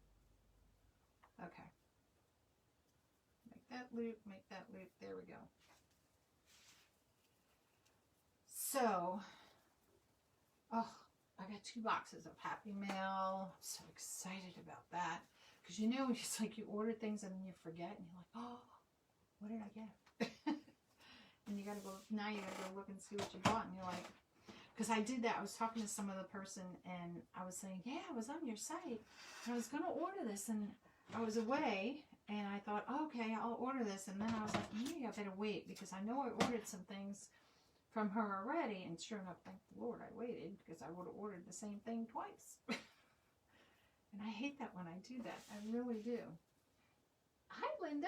Okay. Make that loop, make that loop. There we go. So, oh, I got 2 boxes of Happy Mail. I'm so excited about that. Because you know, it's like you order things and then you forget and you're like, oh, what did I get? And you gotta go, now you gotta go look and see what you bought, and you're like, because I did that. I was talking to some other person and I was saying, yeah, I was on your site and I was going to order this, and I was away and I thought, oh, okay, I'll order this. And then I was like, maybe I better wait, because I know I ordered some things from her already. And sure enough, thank the Lord I waited, because I would have ordered the same thing twice. And I hate that when I do that. I really do. Hi, Linda.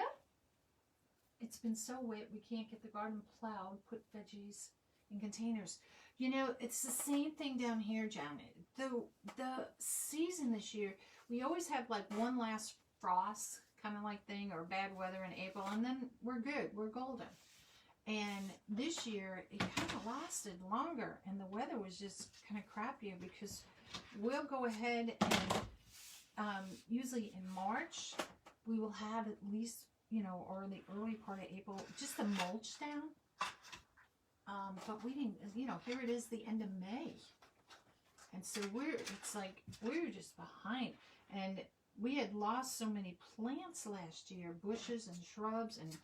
It's been so wet we can't get the garden plowed, put veggies in containers. You know, it's the same thing down here, Janet. The season this year, we always have like one last frost kind of like thing or bad weather in April, and then we're good. We're golden. And this year, it kind of lasted longer, and the weather was just kind of crappier because we'll go ahead and usually in March, we will have at least, you know, or in the early part of April, just the mulch down. But we didn't, you know, here it is the end of May. And so it's like, we're just behind. And we had lost so many plants last year, bushes and shrubs. And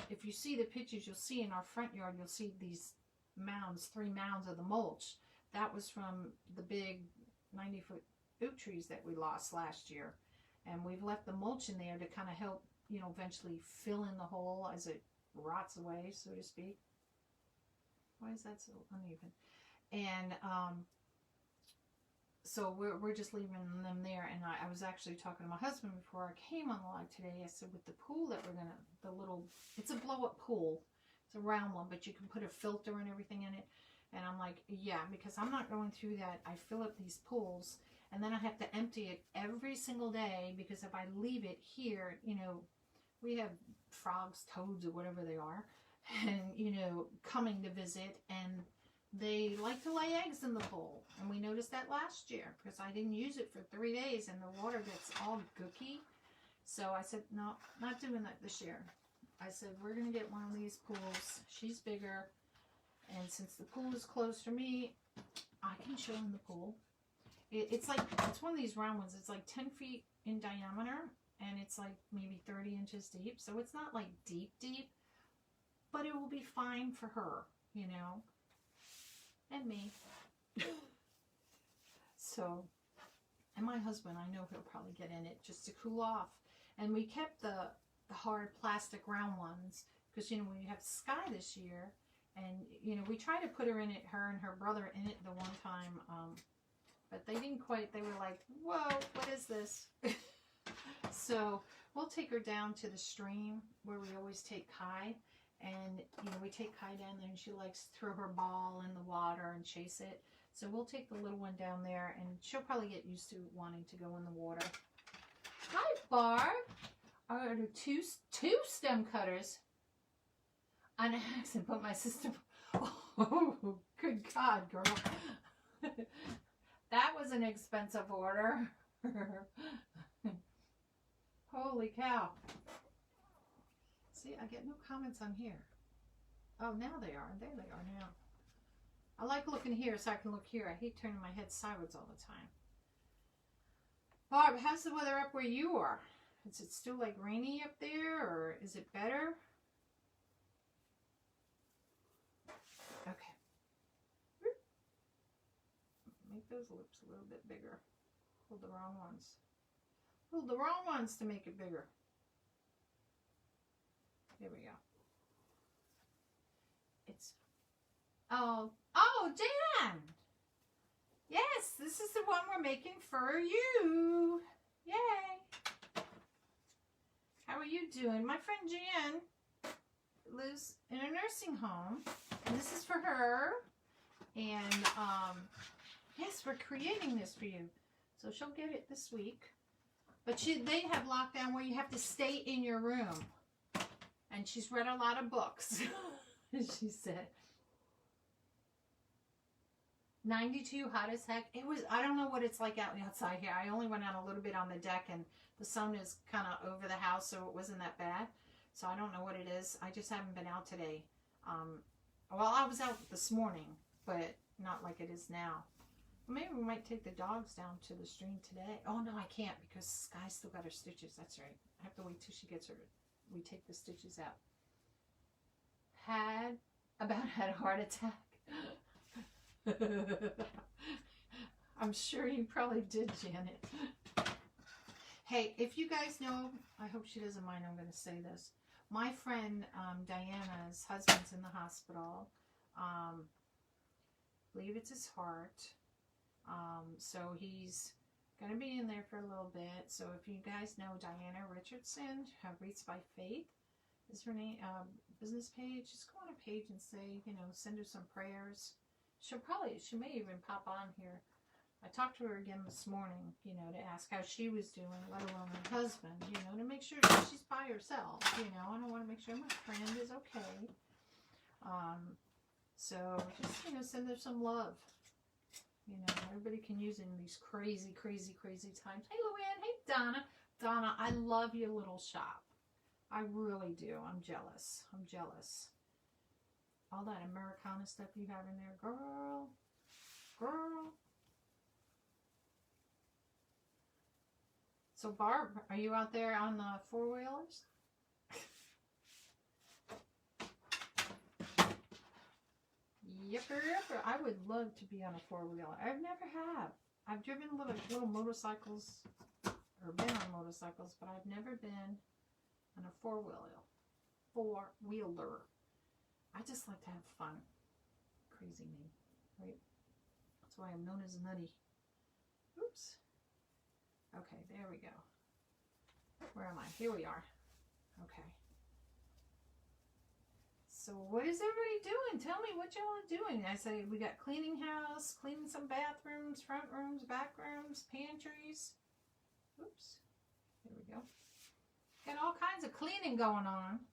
if you see the pictures, you'll see in our front yard, you'll see these mounds, 3 mounds of the mulch. That was from the big 90-foot oak trees that we lost last year. And we've left the mulch in there to kind of help, you know, eventually fill in the hole as it rots away, so to speak. Why is that so uneven? And so we're just leaving them there. And I was actually talking to my husband before I came on the live today. I said, with the pool that we're gonna, the little, it's a blow-up pool. It's a round one, but you can put a filter and everything in it. And I'm like, yeah, because I'm not going through that. I fill up these pools, and then I have to empty it every single day, because if I leave it here, you know, we have frogs, toads, or whatever they are, and, you know, coming to visit, and they like to lay eggs in the pool. And we noticed that last year, because I didn't use it for 3 days, and the water gets all gooky. So I said, no, not doing that this year. I said, we're going to get one of these pools. She's bigger. And since the pool is close to me, I can show them the pool. It's like, it's one of these round ones. It's like 10 feet in diameter, and it's like maybe 30 inches deep. So it's not like deep, deep, but it will be fine for her, you know, and me. So, and my husband, I know he'll probably get in it just to cool off. And we kept the hard plastic round ones, because, you know, we have Sky this year. And, you know, we tried to put her in it, her and her brother in it the one time, but they didn't quite, they were like, whoa, what is this? So we'll take her down to the stream where we always take Kai. And, you know, we take Kai down there, and she likes to throw her ball in the water and chase it. So we'll take the little one down there, and she'll probably get used to wanting to go in the water. Hi, Barb. Are there two stem cutters? On accident, but my sister, oh, good God, girl. That was an expensive order. Holy cow. See, I get no comments on here. Oh, now they are. There they are now. I like looking here so I can look here. I hate turning my head sideways all the time. Barb, how's the weather up where you are? Is it still like rainy up there, or is it better? Okay. Make those lips a little bit bigger. Hold the wrong ones. Hold the wrong ones to make it bigger. There we go. It's, oh, Dan! Yes, this is the one we're making for you. Yay! How are you doing? My friend Jan lives in a nursing home, and this is for her. And yes, we're creating this for you, so she'll get it this week. But they have lockdown where you have to stay in your room, and she's read a lot of books. She said 92, hot as heck. It was, I don't know what it's like outside here. I only went out a little bit on the deck, and the sun is kind of over the house, so it wasn't that bad. So I don't know what it is. I just haven't been out today. Well, I was out this morning, but not like it is now. Well, maybe we might take the dogs down to the stream today. Oh, no, I can't, because Sky's still got her stitches. That's right. I have to wait till she gets her. We take the stitches out. Had a heart attack. I'm sure you probably did, Janet. Hey, if you guys know, I hope she doesn't mind I'm going to say this. My friend Diana's husband's in the hospital. Believe it's his heart. So he's Going to be in there for a little bit. So if you guys know Diana Richardson, Wreaths by Faith is her name, business page. Just go on her page and say, you know, send her some prayers. She may even pop on here. I talked to her again this morning, you know, to ask how she was doing, let alone her husband, you know, to make sure that she's by herself, you know. I want to make sure my friend is okay. So just, you know, send her some love. You know, everybody can use it in these crazy, crazy, crazy times. Hey, Luann. Hey, Donna. Donna, I love your little shop. I really do. I'm jealous. I'm jealous. All that Americana stuff you have in there. Girl. Girl. So, Barb, are you out there on the four-wheelers? Yipper. I would love to be on a four-wheeler. I've never have. I've driven little motorcycles, or been on motorcycles, but I've never been on a four-wheeler. I just like to have fun. Crazy me, right? That's why I'm known as Nutty. Oops. Okay, there we go. Where am I? Here we are. Okay. So what is everybody doing? Tell me what y'all are doing. I say we got cleaning house, cleaning some bathrooms, front rooms, back rooms, pantries. Oops. There we go. Got all kinds of cleaning going on.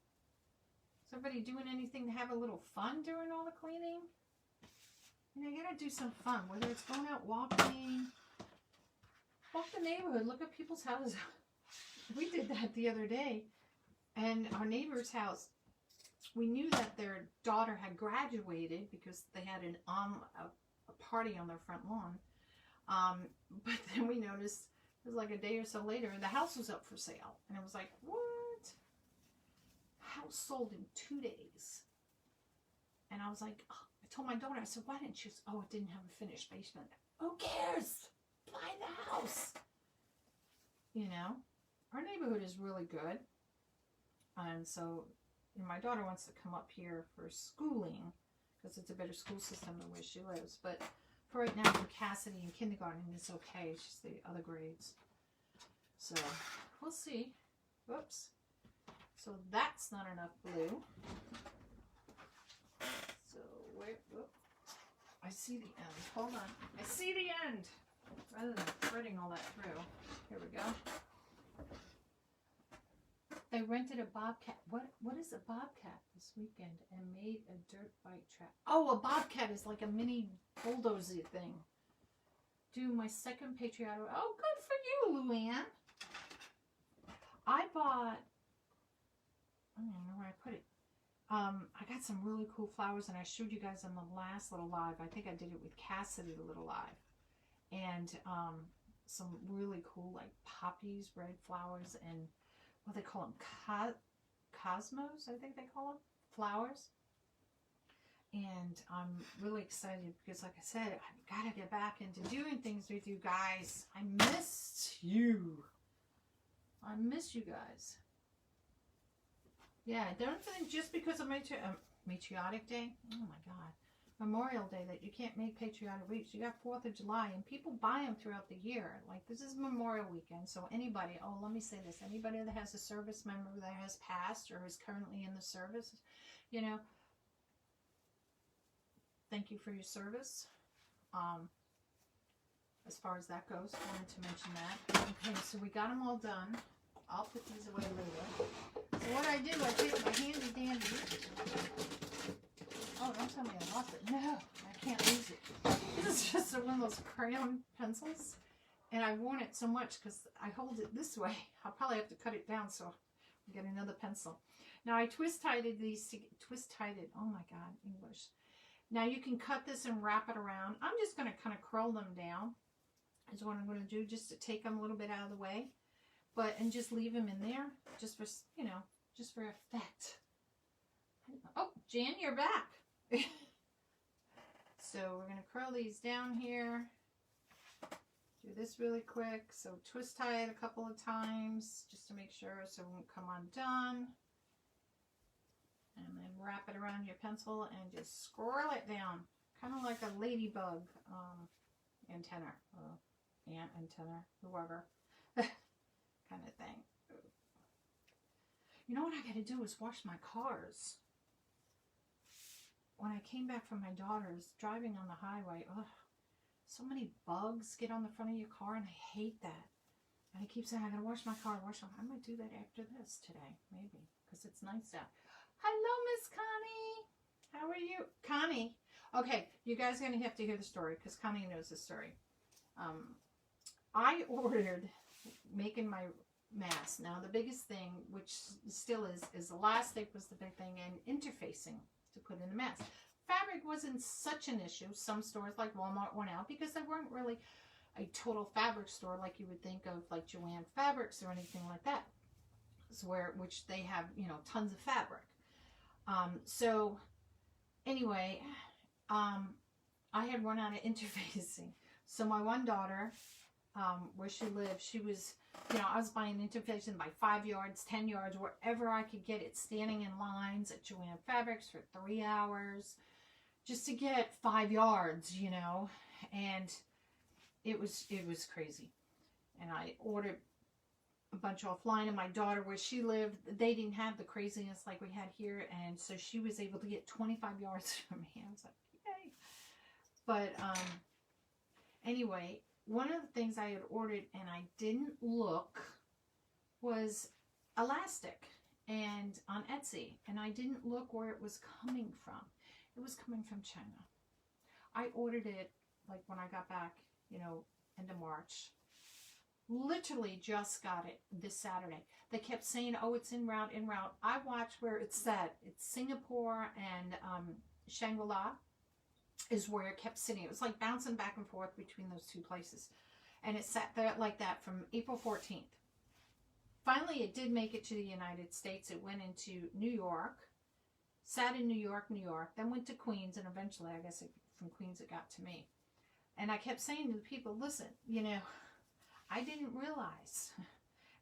Is everybody doing anything to have a little fun during all the cleaning? You know, you gotta do some fun, whether it's going out walking, walk the neighborhood, look at people's houses. We did that the other day, and our neighbor's house, we knew that their daughter had graduated because they had a party on their front lawn. But then we noticed it was like a day or so later, the house was up for sale, and it was like, what? House sold in 2 days. And I was like, oh, I told my daughter, I said, why didn't you? Oh, it didn't have a finished basement. Who cares? Buy the house. You know, our neighborhood is really good. And so my daughter wants to come up here for schooling because it's a better school system than where she lives. But for right now, for Cassidy in kindergarten, it's okay. It's just the other grades. So we'll see. Whoops. So that's not enough blue. So where? Whoop. I see the end. Hold on. I see the end. Rather than threading all that through. Here we go. They rented a bobcat. What is a bobcat this weekend and made a dirt bike track? Oh, a bobcat is like a mini bulldozer thing. Do my second patriotic. Oh, good for you, Luann. I bought. I don't know where I put it. I got some really cool flowers, and I showed you guys on the last little live. I think I did it with Cassidy, the little live. And some really cool, like, poppies, red flowers, and what they call them, cosmos, I think they call them, flowers. And I'm really excited because, like I said, I've got to get back into doing things with you guys. I missed you. I miss you guys. Yeah, don't think just because of Matriotic Day, oh my God, Memorial Day, that you can't make patriotic wreaths. You got 4th of July, and people buy them throughout the year. Like, this is Memorial Weekend, so anybody, oh, let me say this, anybody that has a service member that has passed or is currently in the service, you know, thank you for your service. As far as that goes, I wanted to mention that. Okay, so we got them all done. I'll put these away later. So what I do, I take my handy dandy. Oh, don't tell me I lost it. No, I can't lose it. This is just one of those crayon pencils. And I've worn it so much because I hold it this way. I'll probably have to cut it down so I get another pencil. Now I twist-tied these, oh my God, English. Now you can cut this and wrap it around. I'm just going to kind of curl them down. Is what I'm going to do, just to take them a little bit out of the way. And just leave them in there, just for, you know, just for effect. Oh, Jan, you're back. So we're going to curl these down here. Do this really quick. So twist tie it a couple of times just to make sure so it won't come undone. And then wrap it around your pencil and just scroll it down. Kind of like a ladybug antenna. aunt, antenna, whoever, kind of thing. You know what I got to do is wash my cars. When I came back from my daughter's driving on the highway, ugh, so many bugs get on the front of your car, and I hate that. And I keep saying, I gotta wash my car, wash them. I might do that after this today, maybe, because it's nice out. Hello, Miss Connie. How are you? Connie. Okay, you guys are going to have to hear the story, because Connie knows the story. I ordered making my mask. Now, the biggest thing, which still is the elastic was the big thing, and interfacing to put in the mask. Fabric wasn't such an issue. Some stores like Walmart went out because they weren't really a total fabric store like you would think of, like Joann Fabrics or anything like that. So which they have, you know, tons of fabric. So anyway, I had run out of interfacing. So my one daughter, where she lived, she was, you know, I was buying interfacing by 5 yards, 10 yards, wherever I could get it, standing in lines at Joann Fabrics for 3 hours just to get 5 yards, you know, and it was crazy. And I ordered a bunch offline, and my daughter, where she lived, they didn't have the craziness like we had here, and so she was able to get 25 yards from me. I was like, yay. But anyway, one of the things I had ordered and I didn't look was elastic, and on Etsy, and I didn't look where it was coming from. It was coming from China. I ordered it like when I got back, you know, end of March. Literally just got it this Saturday. They kept saying, oh, it's en route, en route. I watched where it said. It's Singapore and Shangri-La is where it kept sitting. It was like bouncing back and forth between those two places. And it sat there like that from April 14th. Finally, it did make it to the United States. It went into New York, sat in New York, then went to Queens, and eventually, I guess from Queens it got to me. And I kept saying to the people, listen, you know, I didn't realize.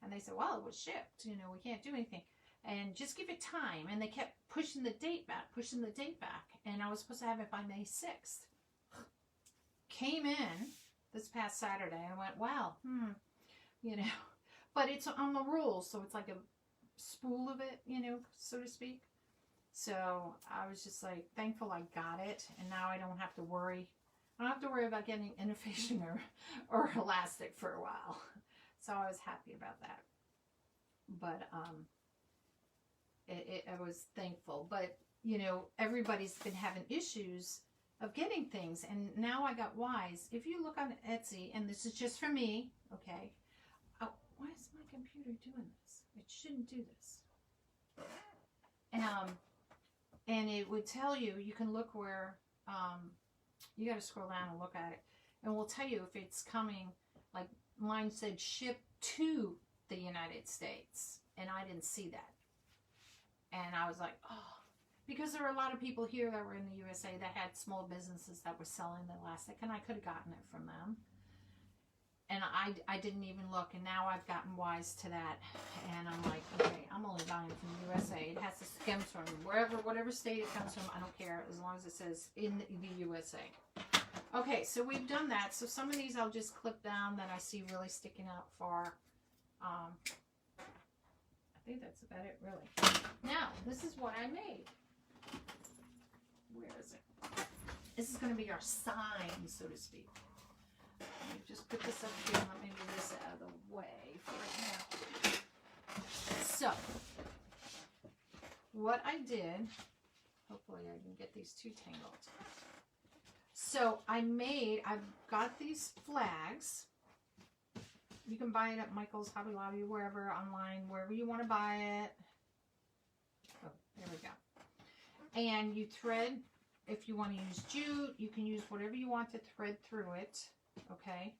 And they said, well, it was shipped. You know, we can't do anything. And just give it time. And they kept pushing the date back. And I was supposed to have it by May 6th. Came in this past Saturday and I went, wow, you know. But it's on the rules, so it's like a spool of it, you know, so to speak. So I was just like thankful I got it. And now I don't have to worry. I don't have to worry about getting interfacing or elastic for a while. So I was happy about that. But I was thankful. But, you know, everybody's been having issues of getting things. And now I got wise. If you look on Etsy, and this is just for me, okay. Oh, why is my computer doing this? It shouldn't do this. And it would tell you, you can look where... you got to scroll down and look at it. And we'll tell you if it's coming, like mine said, ship to the United States. And I didn't see that. And I was like, oh. Because there were a lot of people here that were in the USA that had small businesses that were selling the elastic. And I could have gotten it from them. And I didn't even look. And now I've gotten wise to that. And I'm like, okay, I'm only buying from the USA. It has to come from whatever state it comes from. I don't care as long as it says in the USA. Okay, so we've done that. So some of these I'll just clip down that I see really sticking out far. I think that's about it, really. Now, this is what I made. Where is it? This is going to be our sign, so to speak. Let me just put this up here and let me move this out of the way for right now. So, what I did, hopefully I can get these two tangled. So I've got these flags. You can buy it at Michael's, Hobby Lobby, wherever, online, wherever you want to buy it. Oh, there we go. And you thread, if you want to use jute, you can use whatever you want to thread through it. Okay.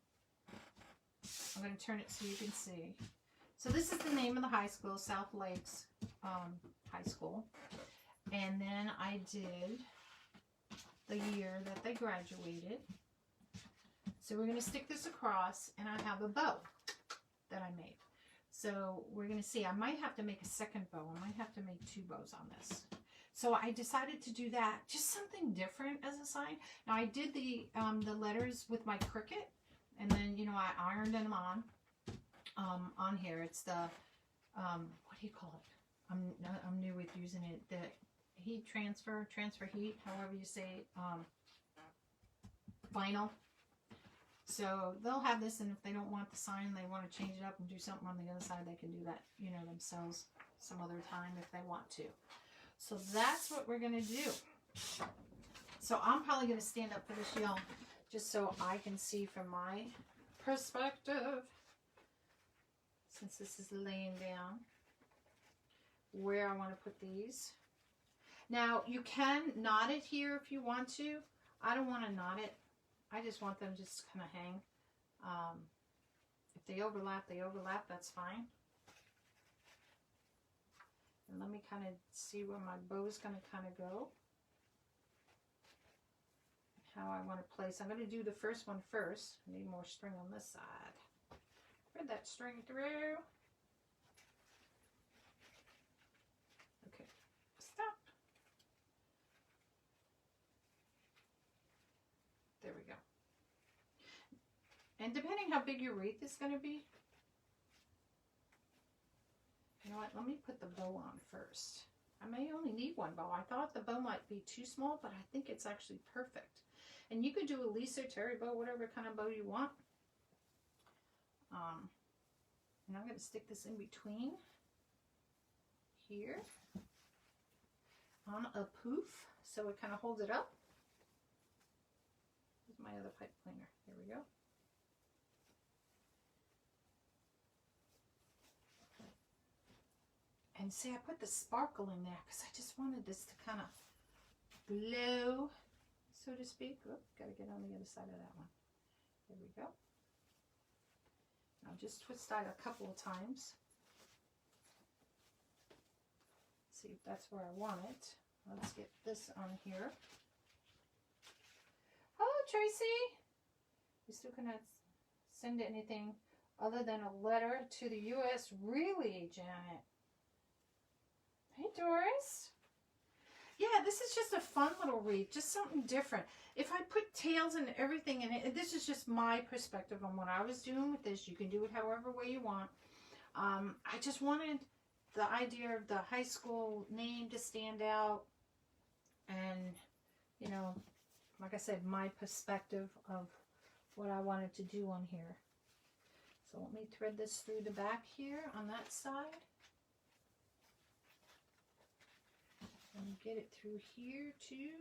I'm going to turn it so you can see. So this is the name of the high school, South Lakes High School. And then I did the year that they graduated. So we're going to stick this across, and I have a bow that I made. So we're going to see. I might have to make a second bow. I might have to make 2 bows on this. So I decided to do that, just something different as a sign. Now I did the letters with my Cricut, And then, you know, I ironed them on here. It's the, what do you call it? I'm new with using it. The heat transfer heat, however you say it, vinyl. So they'll have this, and if they don't want the sign, they want to change it up and do something on the other side, they can do that, you know, themselves some other time if they want to. So that's what we're going to do. So I'm probably going to stand up for this, y'all, just so I can see from my perspective, since this is laying down, where I want to put these. Now, you can knot it here if you want to. I don't want to knot it. I just want them just kind of hang. If they overlap, that's fine. And let me kind of see where my bow is going to kind of go. How I want to place. I'm going to do the first one first. I need more string on this side. Thread that string through. Okay, stop. There we go. And depending how big your wreath is going to be, you know what, let me put the bow on first. I may only need one bow. I thought the bow might be too small, but I think it's actually perfect. And you could do a Lisa Terry bow, whatever kind of bow you want. And I'm going to stick this in between here on a poof, so it kind of holds it up. Here's my other pipe cleaner. There we go. And see, I put the sparkle in there because I just wanted this to kind of glow, so to speak. Oop, got to get on the other side of that one. There we go. Now just twist that a couple of times. See if that's where I want it. Let's get this on here. Oh, Tracy! You still cannot send anything other than a letter to the U.S. Really, Janet? Hey, Doris. Yeah, this is just a fun little wreath, just something different. If I put tails and everything in it, this is just my perspective on what I was doing with this. You can do it however way you want. I just wanted the idea of the high school name to stand out. And, you know, like I said, my perspective of what I wanted to do on here. So let me thread this through the back here on that side. And get it through here too.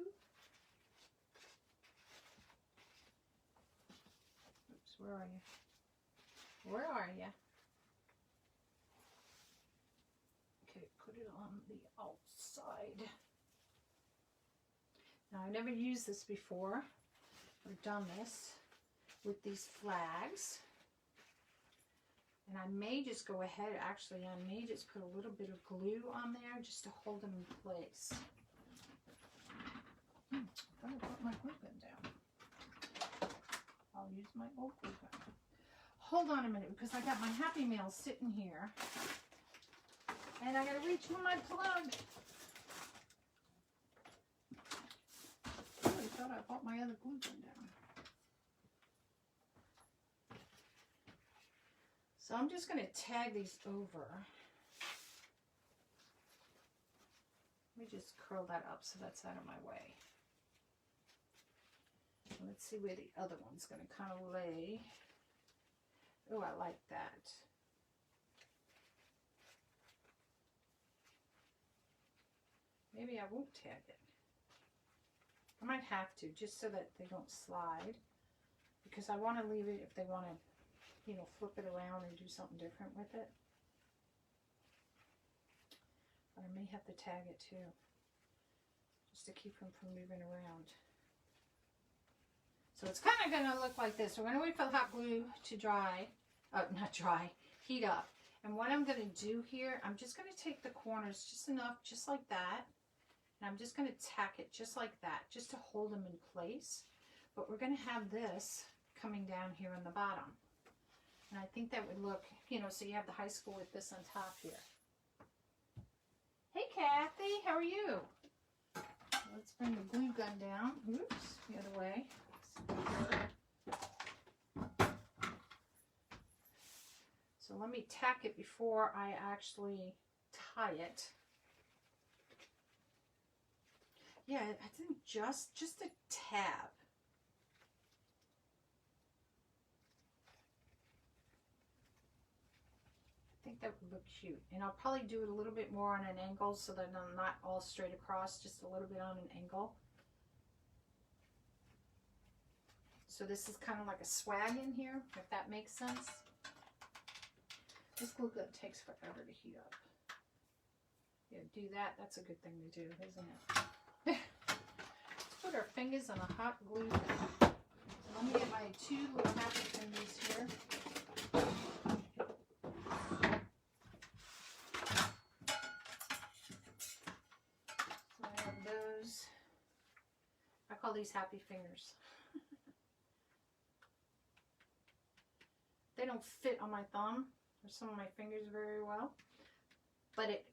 Oops, where are you? Where are you? Okay, put it on the outside. Now, I've never used this before or done this with these flags. And I may just go ahead, actually, I may just put a little bit of glue on there just to hold them in place. I'm going to put my glue gun down. I'll use my old glue gun. Hold on a minute, because I got my Happy Meal sitting here. And I got to reach for my plug. I really thought I brought my other glue gun down. So I'm just going to tag these over. Let me just curl that up so that's out of my way. Let's see where the other one's going to kind of lay. Oh, I like that. Maybe I won't tag it. I might have to, just so that they don't slide. Because I want to leave it if they want to, you know, flip it around and do something different with it. But I may have to tag it too, just to keep them from moving around. So it's kind of going to look like this. We're going to wait for the hot glue to dry, not dry, heat up. And what I'm going to do here, I'm just going to take the corners just enough, just like that. And I'm just going to tack it just like that, just to hold them in place. But we're going to have this coming down here on the bottom. And I think that would look, you know, so you have the high school with this on top here. Hey, Kathy, how are you? Let's bring the glue gun down. Oops, the other way. So let me tack it before I actually tie it. Yeah, I think just a tab. I think that would look cute. And I'll probably do it a little bit more on an angle so that I'm not all straight across, just a little bit on an angle. So this is kind of like a swag in here, if that makes sense. This glue gun takes forever to heat up. Yeah, do that. That's a good thing to do, isn't it? Let's put our fingers on a hot glue gun. Let me get my 2 little happy fingers here. So I have those. I call these happy fingers. They don't fit on my thumb or some of my fingers very well, but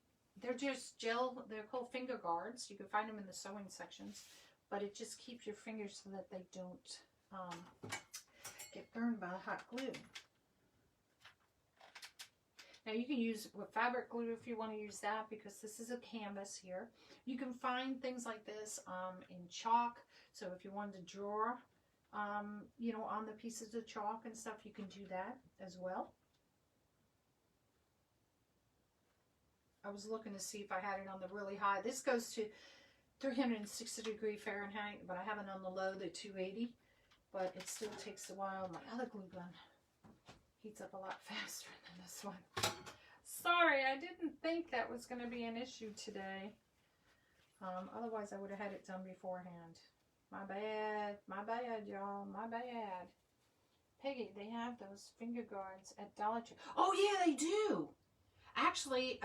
they're just gel. They're called finger guards. You can find them in the sewing sections, but it just keeps your fingers so that they don't get burned by hot glue. Now you can use fabric glue if you want to use that, because this is a canvas here. You can find things like this in chalk. So if you wanted to draw, you know, on the pieces of chalk and stuff, you can do that as well. I was looking to see if I had it on the really high. This goes to 360° Fahrenheit, but I have it on the low, the 280. But it still takes a while. My other glue gun heats up a lot faster than this one. Sorry, I didn't think that was going to be an issue today. Otherwise, I would have had it done beforehand. My bad, y'all, my bad. Peggy, they have those finger guards at Dollar Tree. Oh yeah, they do. Actually,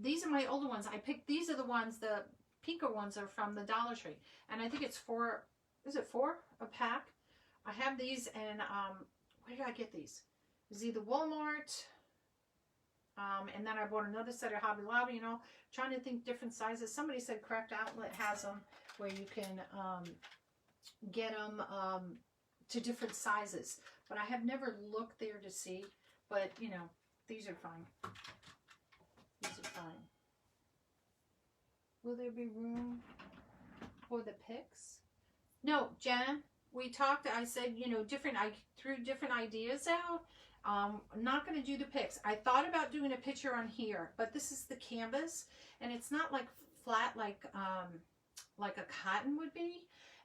these are my older ones. I picked, these are the ones, the pinker ones are from the Dollar Tree. And I think it's 4, is it 4 a pack? I have these, and where did I get these? It was either Walmart, and then I bought another set at Hobby Lobby, you know, trying to think different sizes. Somebody said Craft Outlet has them where you can get them to different sizes. But I have never looked there to see. But, you know, these are fine. These are fine. Will there be room for the picks? No, Jenna, we talked, I said, you know, I threw different ideas out. I'm not going to do the picks. I thought about doing a picture on here, but this is the canvas, and it's not like flat like a cotton would be.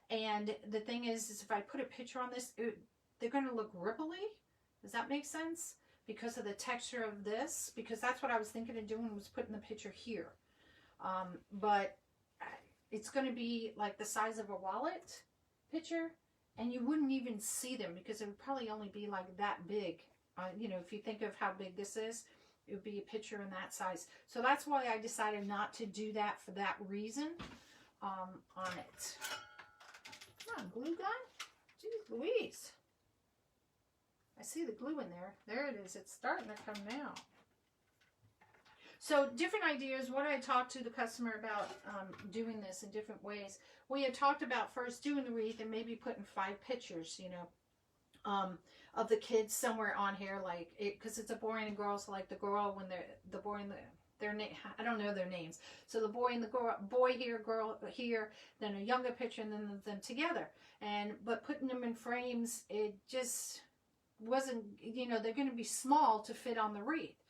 And the thing is if I put a picture on this, they're going to look ripply. Does that make sense? Because of the texture of this, because that's what I was thinking of doing, was putting the picture here. But it's going to be like the size of a wallet picture, and you wouldn't even see them because it would probably only be like that big. You know, if you think of how big this is, it would be a picture in that size. So that's why I decided not to do that for that reason on it. Come on, glue gun. Jeez Louise. I see the glue in there. There it is. It's starting to come now. So different ideas. What I talked to the customer about doing this in different ways. We had talked about first doing the wreath and maybe putting 5 pictures, you know, of the kids somewhere on here, like it, because it's a boy and a girl. So like the girl, when the boy and their name, I don't know their names. So the boy and the girl, boy here, girl here, then a younger picture, and then them together. But putting them in frames, it just wasn't, you know, they're going to be small to fit on the wreath.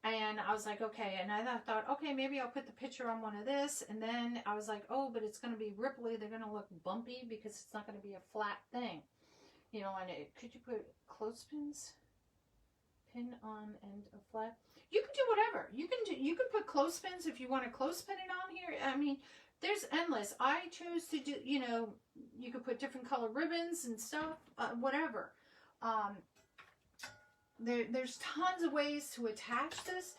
And I was like, okay. And I thought, okay, maybe I'll put the picture on one of this. And then I was like, oh, but it's going to be ripply. They're going to look bumpy because it's not going to be a flat thing. You know, and could you put clothespins? Pin on end of flat. You can do whatever. You can put clothespins if you want to clothespin it on here. I mean, there's endless. I chose to do, you know, you could put different color ribbons and stuff, whatever. There's tons of ways to attach this.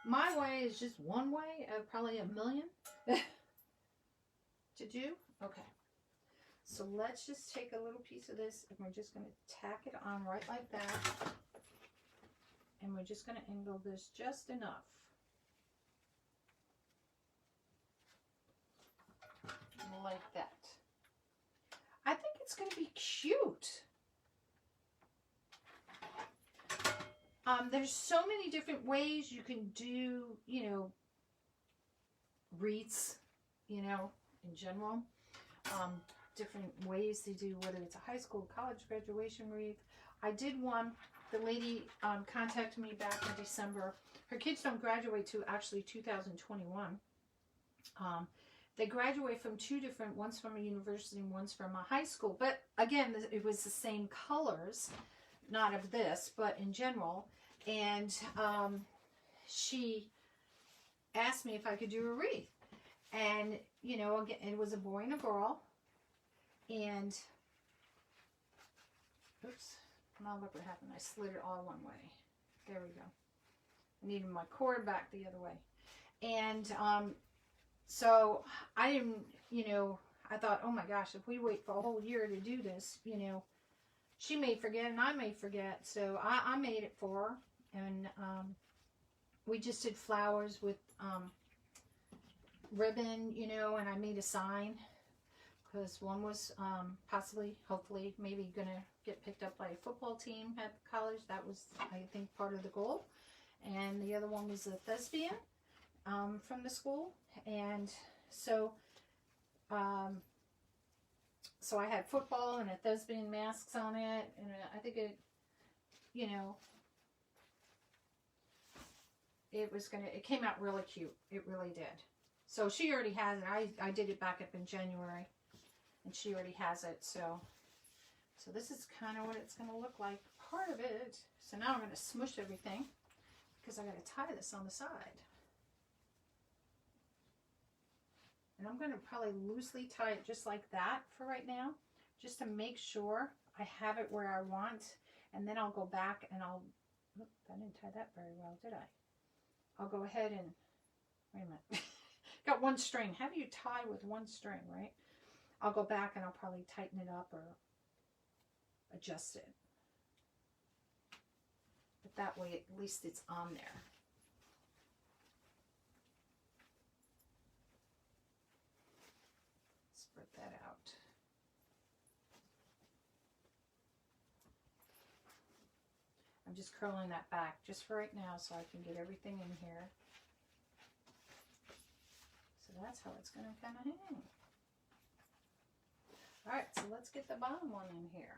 My way is just one way, probably a million to do. Okay. So let's just take a little piece of this, and we're just going to tack it on right like that. And we're just going to angle this just enough. Like that. I think it's going to be cute. There's so many different ways you can do, you know, wreaths, you know, in general. Different ways to do, whether it's a high school, college graduation wreath. I did one. The lady contacted me back in December. Her kids don't graduate to actually 2021. They graduate from two different, one's from a university and one's from a high school. But again, it was the same colors, not of this, but in general. And she asked me if I could do a wreath. And, you know, again, it was a boy and a girl. And, oops, now look what happened. I slid it all one way. There we go. I needed my cord back the other way. And so I didn't, you know, I thought, oh my gosh, if we wait for a whole year to do this, you know, she may forget and I may forget. So I made it for her. And we just did flowers with ribbon, you know, and I made a sign. Because one was possibly, hopefully, maybe going to get picked up by a football team at college. That was, I think, part of the goal. And the other one was a thespian from the school. And so, so I had football and a thespian masks on it. And I think it, you know, it came out really cute. It really did. So she already has it. I did it back up in January. And she already has it, so this is kind of what it's going to look like, part of it. So now I'm going to smush everything, because I got to tie this on the side. And I'm going to probably loosely tie it just like that for right now, just to make sure I have it where I want. And then I'll go back and I'll, oh, I didn't tie that very well, did I? I'll go ahead and, wait a minute. Got one string. How do you tie with one string, right? I'll go back and I'll probably tighten it up or adjust it. But that way, at least it's on there. Spread that out. I'm just curling that back just for right now so I can get everything in here. So that's how it's going to kind of hang. All right, so let's get the bottom one in here.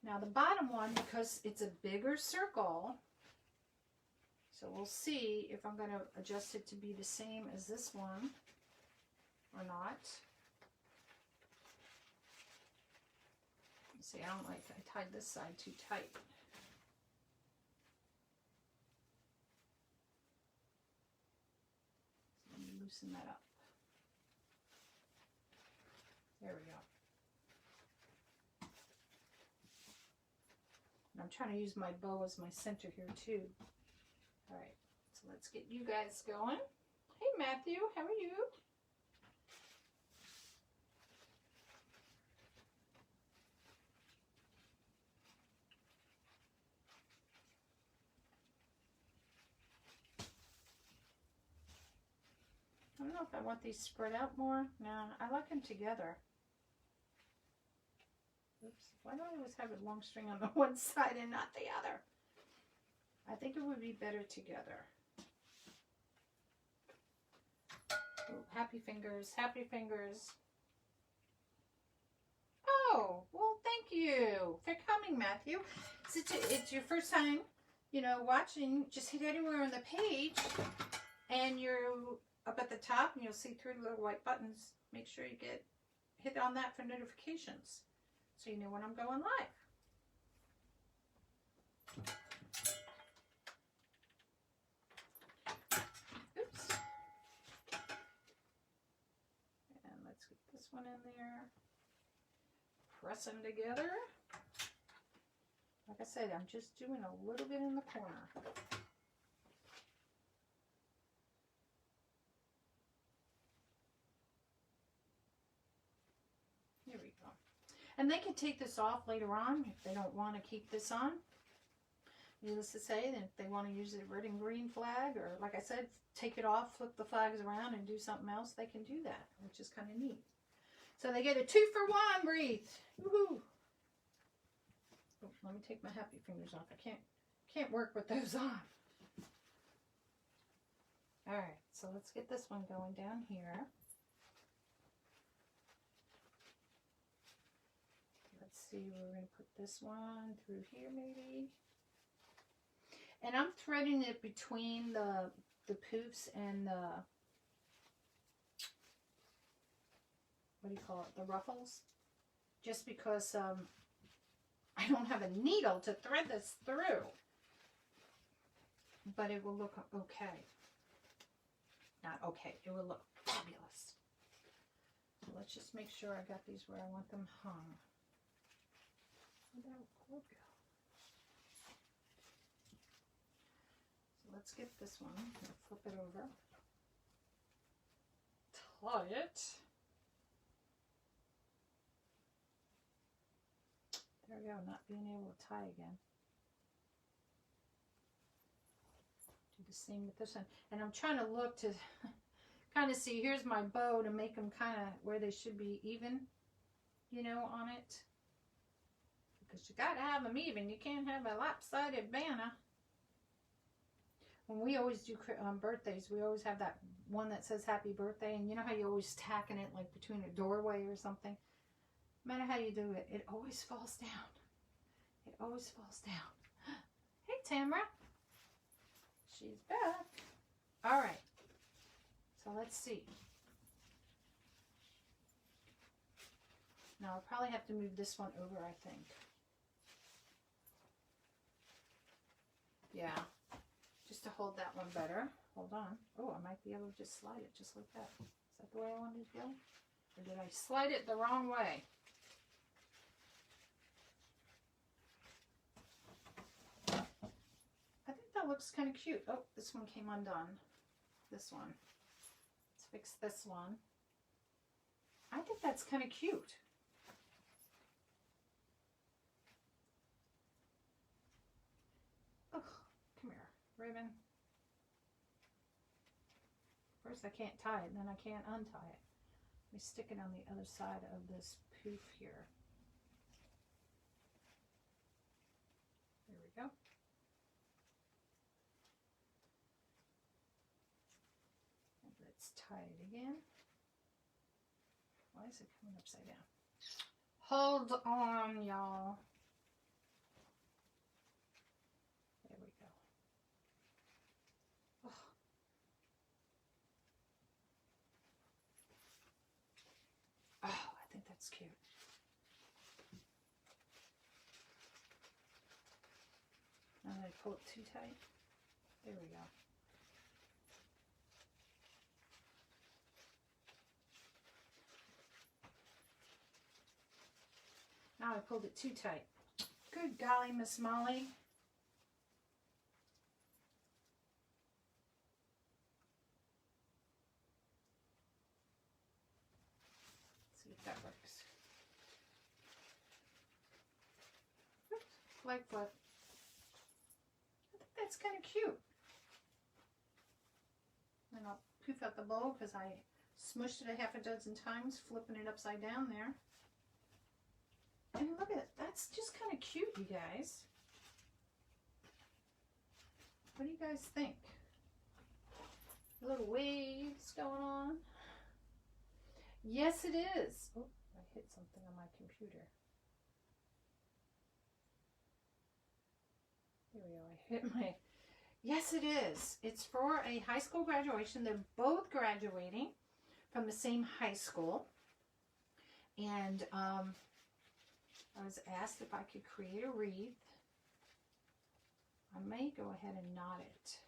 Now the bottom one, because it's a bigger circle, so we'll see if I'm going to adjust it to be the same as this one or not. See, I don't like, I tied this side too tight. Loosen that up. There we go. And I'm trying to use my bow as my center here too. All right, so let's get you guys going. Hey Matthew, how are you? I don't know if I want these spread out more. No, I like them together. Oops. Why do I always have a long string on the one side and not the other? I think it would be better together. Ooh, happy fingers, happy fingers. Oh, well, thank you for coming, Matthew. It's your first time, you know, watching. Just hit anywhere on the page and you're up at the top and you'll see three little white buttons. Make sure you hit on that for notifications so you know when I'm going live. Oops. And let's get this one in there. Press them together. Like I said, I'm just doing a little bit in the corner. There we go. And they can take this off later on if they don't want to keep this on. Needless to say, that if they want to use the red and green flag, or like I said, take it off, flip the flags around and do something else, they can do that, which is kind of neat. So they get a 2-for-1 wreath. Woohoo! Oh, let me take my happy fingers off. I can't work with those on. All right, so let's get this one going down here. Let's see, we're going to put this one through here maybe. And I'm threading it between the poofs and the, what do you call it, the ruffles. Just because I don't have a needle to thread this through. But it will look okay. Not okay, it will look fabulous. So let's just make sure I got these where I want them hung. Where'd that cord go? So let's get this one. I'm going to flip it over. Tie it. There we go, not being able to tie again. Do the same with this one. And I'm trying to look to kind of see, here's my bow to make them kind of where they should be even, you know, on it. Because you got to have them even. You can't have a lopsided banner. When we always do birthdays, we always have that one that says happy birthday. And you know how you always tacking it like between a doorway or something? No matter how you do it, it always falls down. It always falls down. Hey, Tamara. She's back. All right. So let's see. Now I'll probably have to move this one over, I think. Yeah. Just to hold that one better. Hold on. Oh, I might be able to just slide it just like that. Is that the way I wanted to go? Or did I slide it the wrong way? I think that looks kind of cute. Oh, this one came undone. This one. Let's fix this one. I think that's kind of cute. Oh, come here, Raven. First I can't tie it, and then I can't untie it. Let me stick it on the other side of this poof here. There we go. And let's tie it again. Why is it coming upside down? Hold on, y'all. There we go. Oh. Oh, I think that's cute. Now I pull it too tight. There we go. Now I pulled it too tight. Good golly, Miss Molly. Let's see if that works. Oops, flag flip. I think that's kind of cute. Then I'll poof out the bow because I smushed it a half a dozen times, flipping it upside down there. And look at it, that's just kind of cute, you guys. What do you guys think? Little waves going on. Yes, it is. Oh, I hit something on my computer. There we go, I hit my... Yes, it is. It's for a high school graduation. They're both graduating from the same high school. And, I was asked if I could create a wreath. I may go ahead and knot it.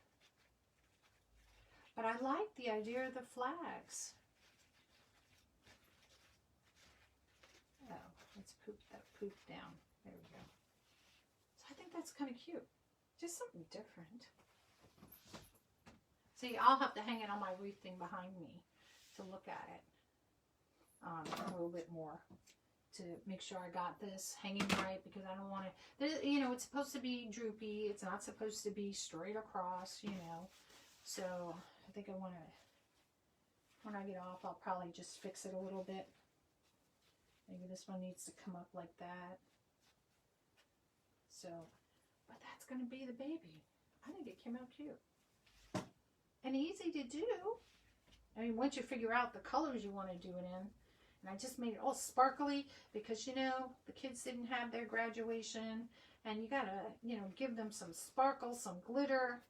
But I like the idea of the flags. Oh, let's poop that poop down. There we go. So I think that's kind of cute. Just something different. See, I'll have to hang it on my wreath thing behind me to look at it a little bit more. To make sure I got this hanging right, because I don't want to, you know, it's supposed to be droopy. It's not supposed to be straight across, you know. So I think I want to, when I get off, I'll probably just fix it a little bit. Maybe this one needs to come up like that. So, but that's going to be the baby. I think it came out cute. And easy to do. I mean, once you figure out the colors you want to do it in. And I just made it all sparkly because, you know, the kids didn't have their graduation. And you got to, you know, give them some sparkle, some glitter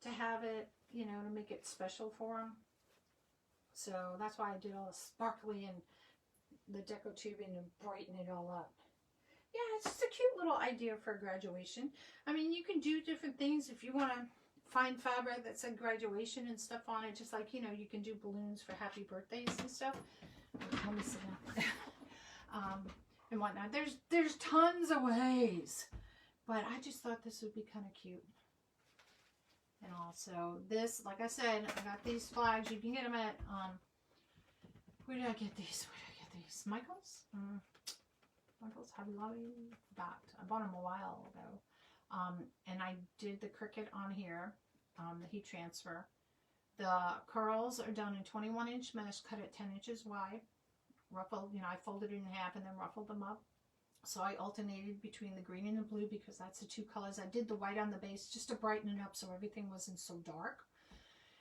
to have it, you know, to make it special for them. So that's why I did all the sparkly and the deco tubing and brighten it all up. Yeah, it's just a cute little idea for a graduation. I mean, you can do different things if you want to find fabric that said graduation and stuff on it. Just like, you know, you can do balloons for happy birthdays and stuff. Let me sit down. And whatnot. There's tons of ways. But I just thought this would be kind of cute. And also this, like I said, I got these flags. You can get them at, where did I get these? Where did I get these? Michael's? Michael's, Hobby Lobby? I bought them a while ago. And I did the cricket on here, the heat transfer. The curls are done in 21-inch mesh, cut at 10 inches wide. Ruffled, you know, I folded it in half and then ruffled them up. So I alternated between the green and the blue because that's the two colors. I did the white on the base just to brighten it up so everything wasn't so dark.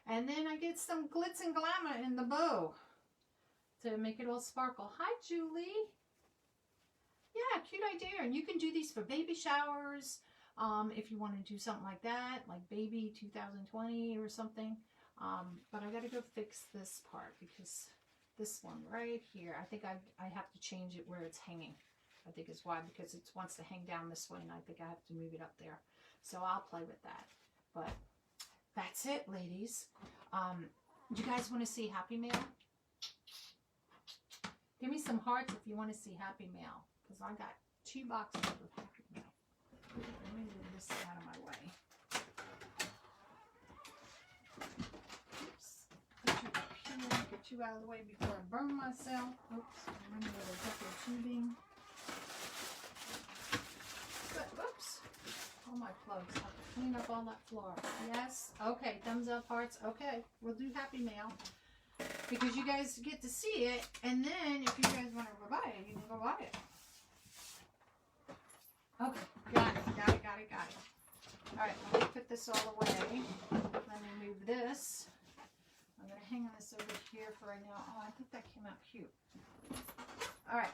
And then I get some glitz and glamour in the bow to make it all sparkle. Hi, Julie. Yeah, cute idea. And you can do these for baby showers if you want to do something like that, like baby 2020 or something. But I got to go fix this part because this one right here, I think I have to change it where it's hanging. I think is why, because it wants to hang down this way, and I think I have to move it up there. So I'll play with that. But that's it, ladies. Do you guys want to see Happy Mail? Give me some hearts if you want to see Happy Mail, because I got 2 boxes of Happy Mail. Let me move this out of my way. Oops. Get you out of the way before I burn myself. Oops. I'm running out of deco tubing. Whoops. All my plugs. I have to clean up all that floor. Yes. Okay. Thumbs up, hearts. Okay. We'll do Happy Mail. Because you guys get to see it. And then if you guys want to go buy it, you can go buy it. Okay. Got it. Alright. Let me put this all away. Let me move this. I'm going to hang this over here for right now. Oh, I think that came out cute. Alright.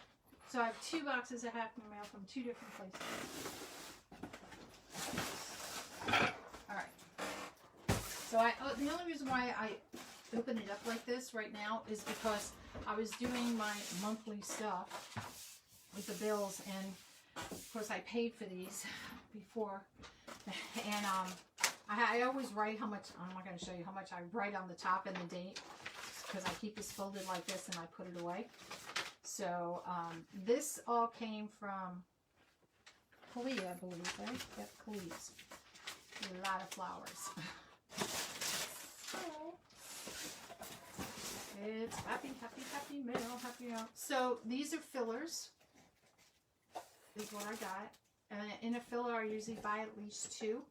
So I have 2 boxes of Happy Mail from 2 different places. Alright. So the only reason why I open it up like this right now is because I was doing my monthly stuff with the bills, and of course I paid for these before. And I always write how much, I'm not going to show you how much I write on the top and the date, because I keep this folded like this and I put it away. So, this all came from Kalia, I believe, right? Yep, Kalia's. A lot of flowers. So, it's Happy Mail. So, these are fillers. Is what I got. And in a filler, I usually buy at least 2.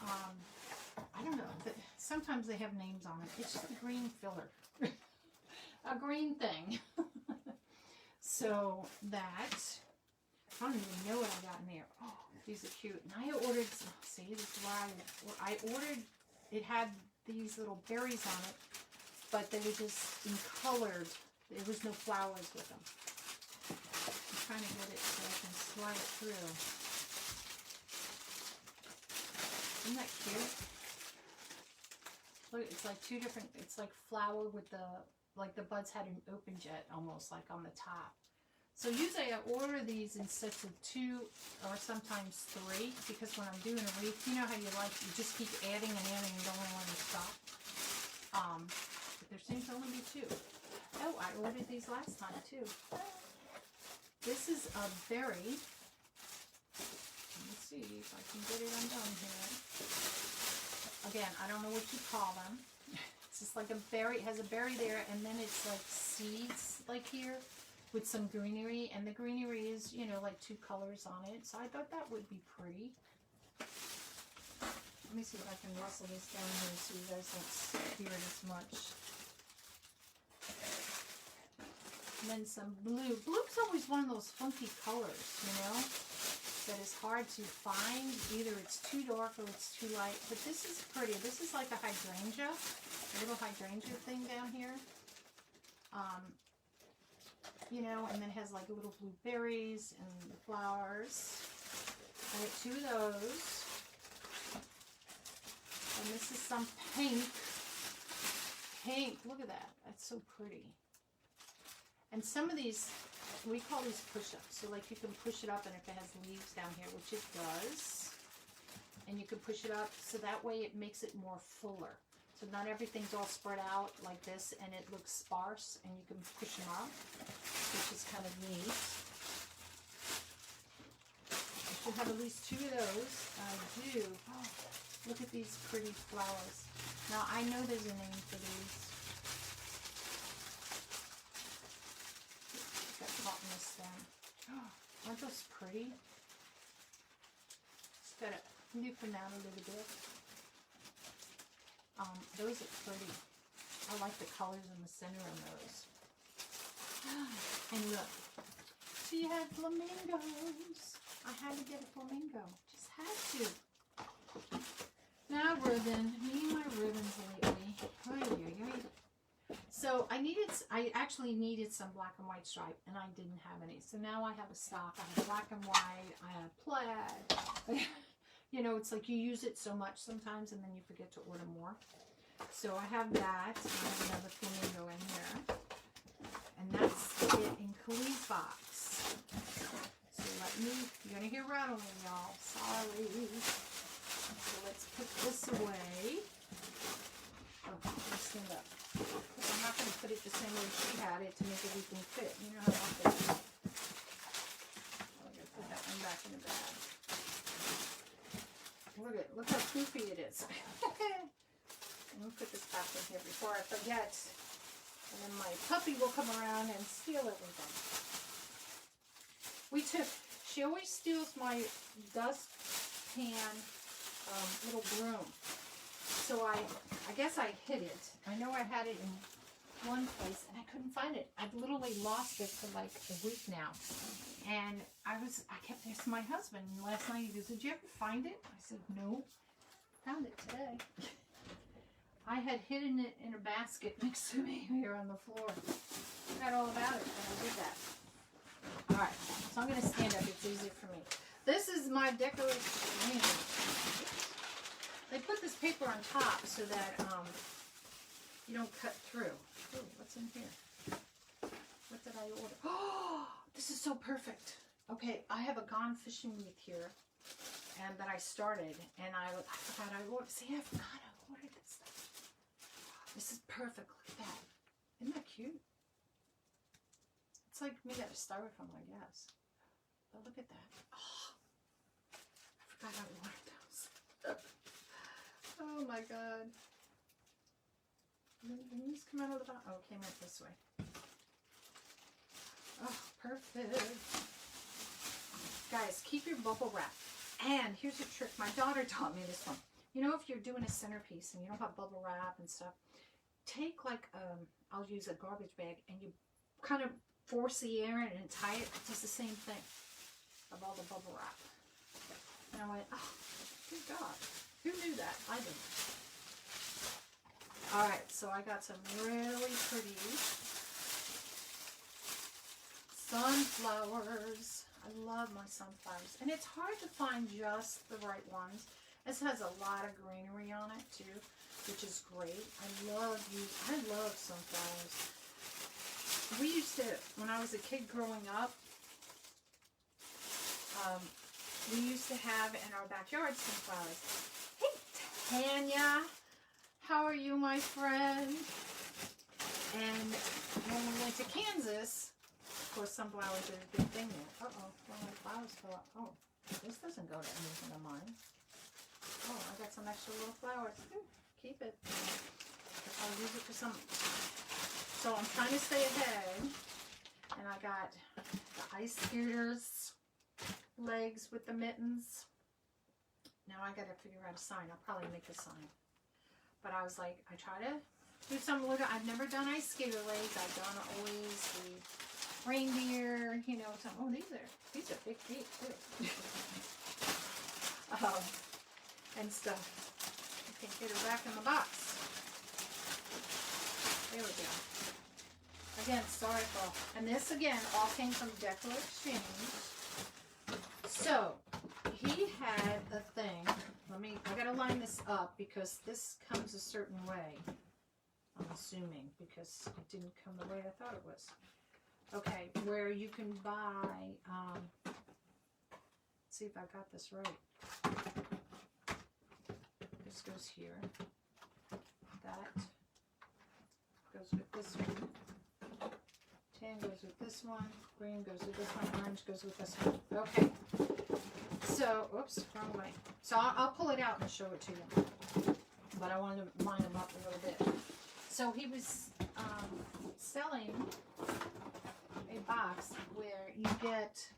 I don't know. Sometimes they have names on it. It's just a green filler. A green thing. So that, I don't even know what I got in there. Oh, these are cute. And I ordered, see, this is why I ordered, it had these little berries on it, but they were just in colored. There was no flowers with them. I'm trying to get it so I can slide it through. Isn't that cute? Look, it's like 2 different, it's like flower with the, like the buds had an open jet almost like on the top. So usually I order these in sets of 2 or sometimes 3, because when I'm doing a wreath, you know how you just keep adding and don't want to stop. But there seems to only be 2. Oh, I ordered these last time too. This is a berry. Let me see if I can get it undone here. Again, I don't know what you call them. It's just like a berry. It has a berry there, and then it's like seeds like here with some greenery, and the greenery is, you know, like 2 colors on it. So I thought that would be pretty. Let me see if I can rustle this down here so you guys don't hear it as much. And then some blue. Blue's always one of those funky colors, you know. that is hard to find. Either it's too dark or it's too light. But this is pretty. This is like a hydrangea, a little hydrangea thing down here. You know, and then it has like little blue berries and the flowers. I got 2 of those. And this is some pink. Pink. Look at that. That's so pretty. And some of these, we call these push-ups. So like you can push it up, and if it has leaves down here, which it does, and you can push it up so that way it makes it more fuller. So not everything's all spread out like this and it looks sparse, and you can push them up, which is kind of neat. I should have at least 2 of those. I do. Oh, look at these pretty flowers. Now I know there's a name for these. Got caught in the stem. Oh, aren't those pretty? Just gotta nip them out a little bit. Those are pretty. I like the colors in the center of those. And look, she had flamingos. I had to get a flamingo. Just had to. Now ribbon. Me and my ribbons lately. So I actually needed some black and white stripe, and I didn't have any. So now I have a stock. I have black and white. I have plaid. You know, it's like you use it so much sometimes, and then you forget to order more. So I have that. I have another flamingo in here. And that's it in Khalid's box. So you're going to hear rattling, y'all. Sorry. So let's put this away. Oh, let's stand up. I'm not going to put it the same way she had it to make everything fit. You know how I want that. I'm going to put that one back in the bag. Look how poofy it is. I'm going to put this back in here before I forget. And then my puppy will come around and steal everything. She always steals my dustpan little broom. So I guess I hid it. I know I had it in one place and I couldn't find it. I've literally lost it for like a week now. And I kept asking my husband last night. He goes, "Did you ever find it?" I said, "No, found it today." I had hidden it in a basket next to me here on the floor. I forgot all about it, and I did that. Alright, so I'm going to stand up. It's easier for me. This is my decoration. They put this paper on top so that you don't cut through. Ooh, what's in here? What did I order? Oh, this is so perfect. Okay, I have a Gone Fishing wreath here, and that I started, and I forgot I ordered. See, I forgot I ordered this stuff. This is perfect. Look at that. Isn't that cute? It's like made out of styrofoam, I guess. But look at that. Oh, I forgot I ordered those. Oh my god. Did these come out of the box? Oh, it came out this way. Oh, perfect. Guys, keep your bubble wrap. And here's a trick. My daughter taught me this one. You know, if you're doing a centerpiece and you don't have bubble wrap and stuff, take like, I'll use a garbage bag, and you kind of force the air in and tie it. It does the same thing of all the bubble wrap. And I went, oh, good God. Who knew that? I didn't. Alright, so I got some really pretty sunflowers. I love my sunflowers. And it's hard to find just the right ones. This has a lot of greenery on it too, which is great. I love sunflowers. We used to, when I was a kid growing up, we used to have in our backyard sunflowers. Hey, Tanya, how are you, my friend? And when we went to Kansas, of course, sunflowers are a big thing there. Uh-oh, one of my flowers fell out. Oh, this doesn't go to anything of mine. Oh, I got some extra little flowers. Keep it. I'll use it for some. So I'm trying to stay ahead. And I got the ice skaters legs with the mittens. Now I got to figure out a sign. I'll probably make a sign. But I was like, I try to do some little. I've never done ice skater legs. I've done always the reindeer, you know, some, oh, these are big feet too. And stuff. Okay, get her back in the box. There we go. Again, sorry for, and this again all came from Deco Exchange. So he had a thing. I gotta line this up because this comes a certain way. I'm assuming because it didn't come the way I thought it was. Okay, where you can buy. Let's see if I got this right. This goes here. That goes with this one. Tan goes with this one. Green goes with this one. Orange goes with this one. Okay. So, oops, wrong way. So I'll pull it out and show it to you. But I wanted to line them up a little bit. So he was selling a box where you get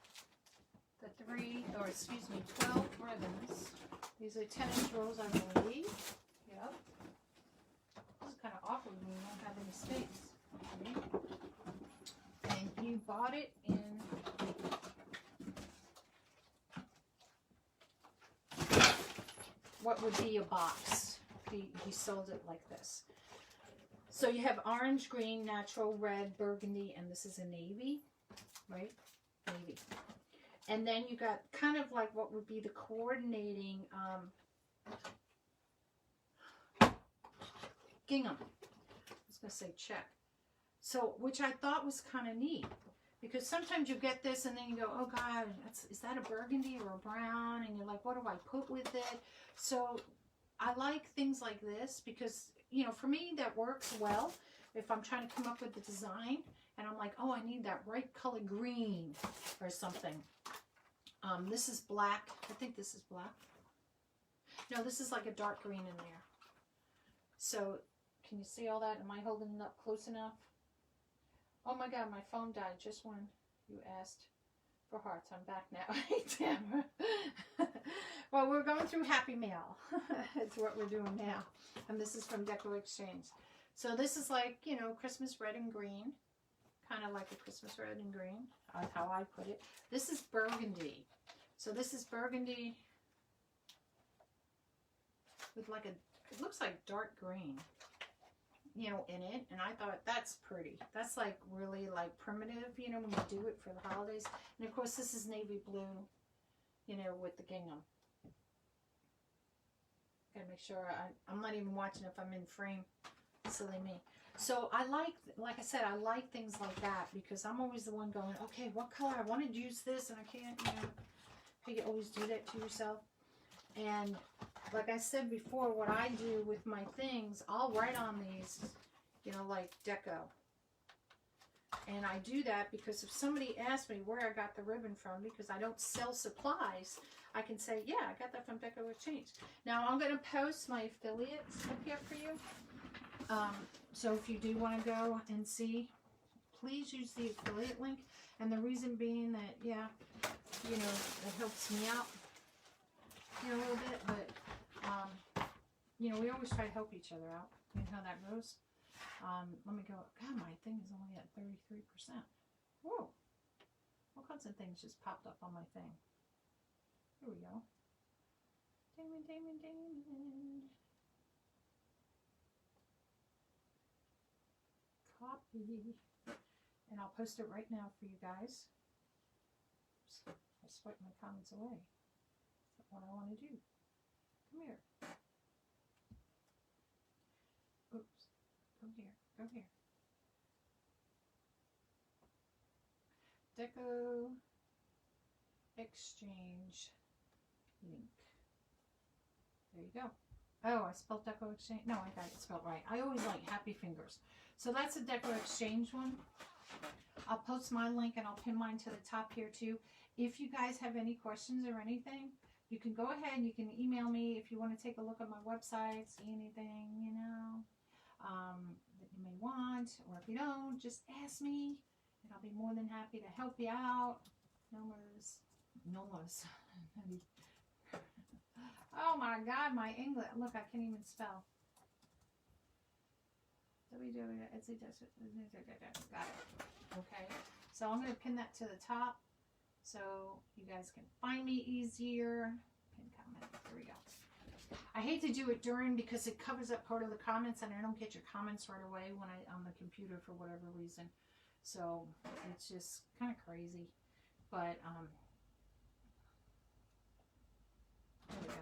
the 12 ribbons. These are 10-inch rolls, I believe. Yep. This is kind of awkward when you don't have any space. Okay. And you bought it in what would be a box. He sold it like this. So you have orange, green, natural, red, burgundy, and this is a navy, right? Navy. And then you got kind of like what would be the coordinating gingham. I was going to say check. So, which I thought was kind of neat. Because sometimes you get this and then you go, oh God, is that a burgundy or a brown? And you're like, what do I put with it? So I like things like this because, you know, for me that works well if I'm trying to come up with the design and I'm like, oh, I need that right color green or something. This is black. I think this is black. No, this is like a dark green in there. So can you see all that? Am I holding it up close enough? Oh my God, my phone died just when you asked for hearts. I'm back now. Hey, Tamara. Well, we're going through Happy Mail. It's what we're doing now. And this is from Deco Exchange. So this is like, you know, Christmas red and green. Kind of like a Christmas red and green. How I put it. This is burgundy. So this is burgundy with like it looks like dark green, you know, in it. And I thought that's pretty. That's like really like primitive, you know, when you do it for the holidays. And of course this is navy blue, you know, with the gingham. Gotta make sure I'm not even watching if I'm in frame. Silly me. So I like I said, I like things like that because I'm always the one going, okay, what color? I want to use this and I can't, you know, how you always do that to yourself. And like I said before, what I do with my things, I'll write on these, you know, like deco. And I do that because if somebody asks me where I got the ribbon from, because I don't sell supplies, I can say, yeah, I got that from Deco Exchange. Now I'm going to post my affiliates up here for you. So if you do want to go and see, please use the affiliate link. And the reason being that, yeah, you know, it helps me out, you know, a little bit. But, you know, we always try to help each other out. You know how that goes. Let me go. God, my thing is only at 33%. Whoa. All kinds of things just popped up on my thing. Here we go. Damon. Copy. And I'll post it right now for you guys. Oops, I swiped my comments away. That's not what I want to do. Come here. Oops. Go here. Go here. Deco Exchange link. There you go. Oh, I spelled Deco Exchange. No, I got it spelled right. I always like happy fingers. So that's a Deco Exchange one. I'll post my link and I'll pin mine to the top here too. If you guys have any questions or anything, you can go ahead and you can email me if you want to take a look at my website, see anything, you know, that you may want. Or if you don't, just ask me and I'll be more than happy to help you out. Nonnas. Oh my God, my English. Look, I can't even spell. www.etsy. Got it. Okay. So I'm going to pin that to the top so you guys can find me easier. Pin comment. There we go. I hate to do it during because it covers up part of the comments and I don't get your comments right away when on the computer for whatever reason. So it's just kind of crazy. But there we go.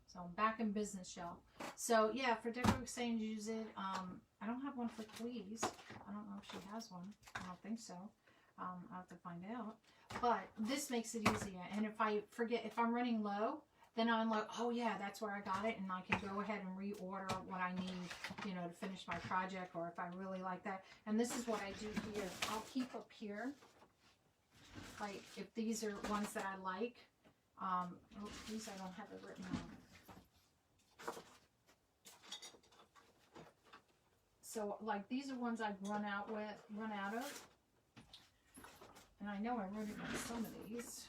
So I'm back in business, y'all. So yeah, for Deborah saying use it. I don't have one for Please. I don't know if she has one. I don't think so. I'll have to find out. But this makes it easier. And if I forget, if I'm running low, then I'm like, oh yeah, that's where I got it, and I can go ahead and reorder what I need, you know, to finish my project, or if I really like that. And this is what I do here. I'll keep up here, like if these are ones that I like. Oh, these I don't have it written on. So like these are ones I've run out of. And I know I wrote it on some of these.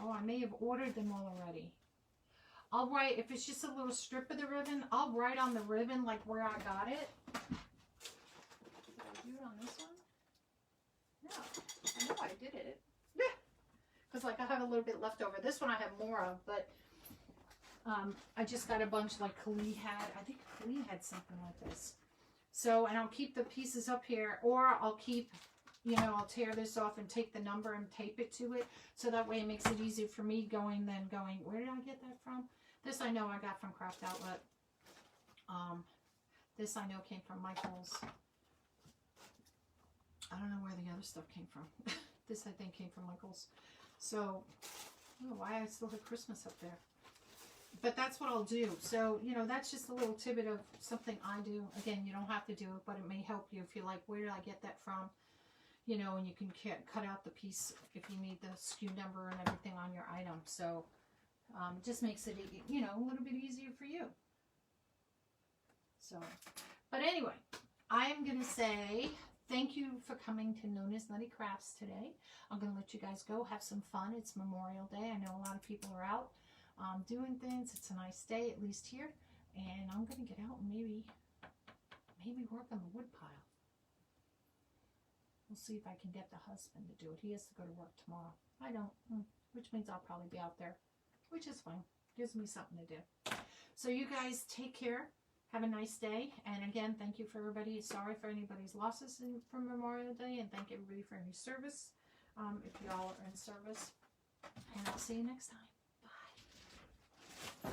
Oh, I may have ordered them all already. I'll write, if it's just a little strip of the ribbon, I'll write on the ribbon like where I got it. Did I do it on this one? No, I know I did it. Because like I have a little bit left over. This one I have more of, but I just got a bunch like Khalid had. I think Khalid had something like this. So, and I'll keep the pieces up here, or I'll keep, you know, I'll tear this off and take the number and tape it to it. So that way it makes it easier for me going, where did I get that from? This I know I got from Craft Outlet. This I know came from Michael's. I don't know where the other stuff came from. This I think came from Michael's. So, I don't know why I still have Christmas up there. But that's what I'll do. So, you know, that's just a little tidbit of something I do. Again, you don't have to do it, but it may help you if you're like, where did I get that from? You know, and you can cut out the piece if you need the SKU number and everything on your item. So, it just makes it, you know, a little bit easier for you. So, but anyway, I am going to say thank you for coming to NonnasNuttykrafts today. I'm going to let you guys go. Have some fun. It's Memorial Day. I know a lot of people are out doing things. It's a nice day, at least here. And I'm going to get out and maybe work on the wood pile. We'll see if I can get the husband to do it. He has to go to work tomorrow. I don't, which means I'll probably be out there, which is fine. Gives me something to do. So you guys take care. Have a nice day. And again, thank you for everybody. Sorry for anybody's losses from Memorial Day. And thank everybody for any service, if y'all are in service. And I'll see you next time. Bye.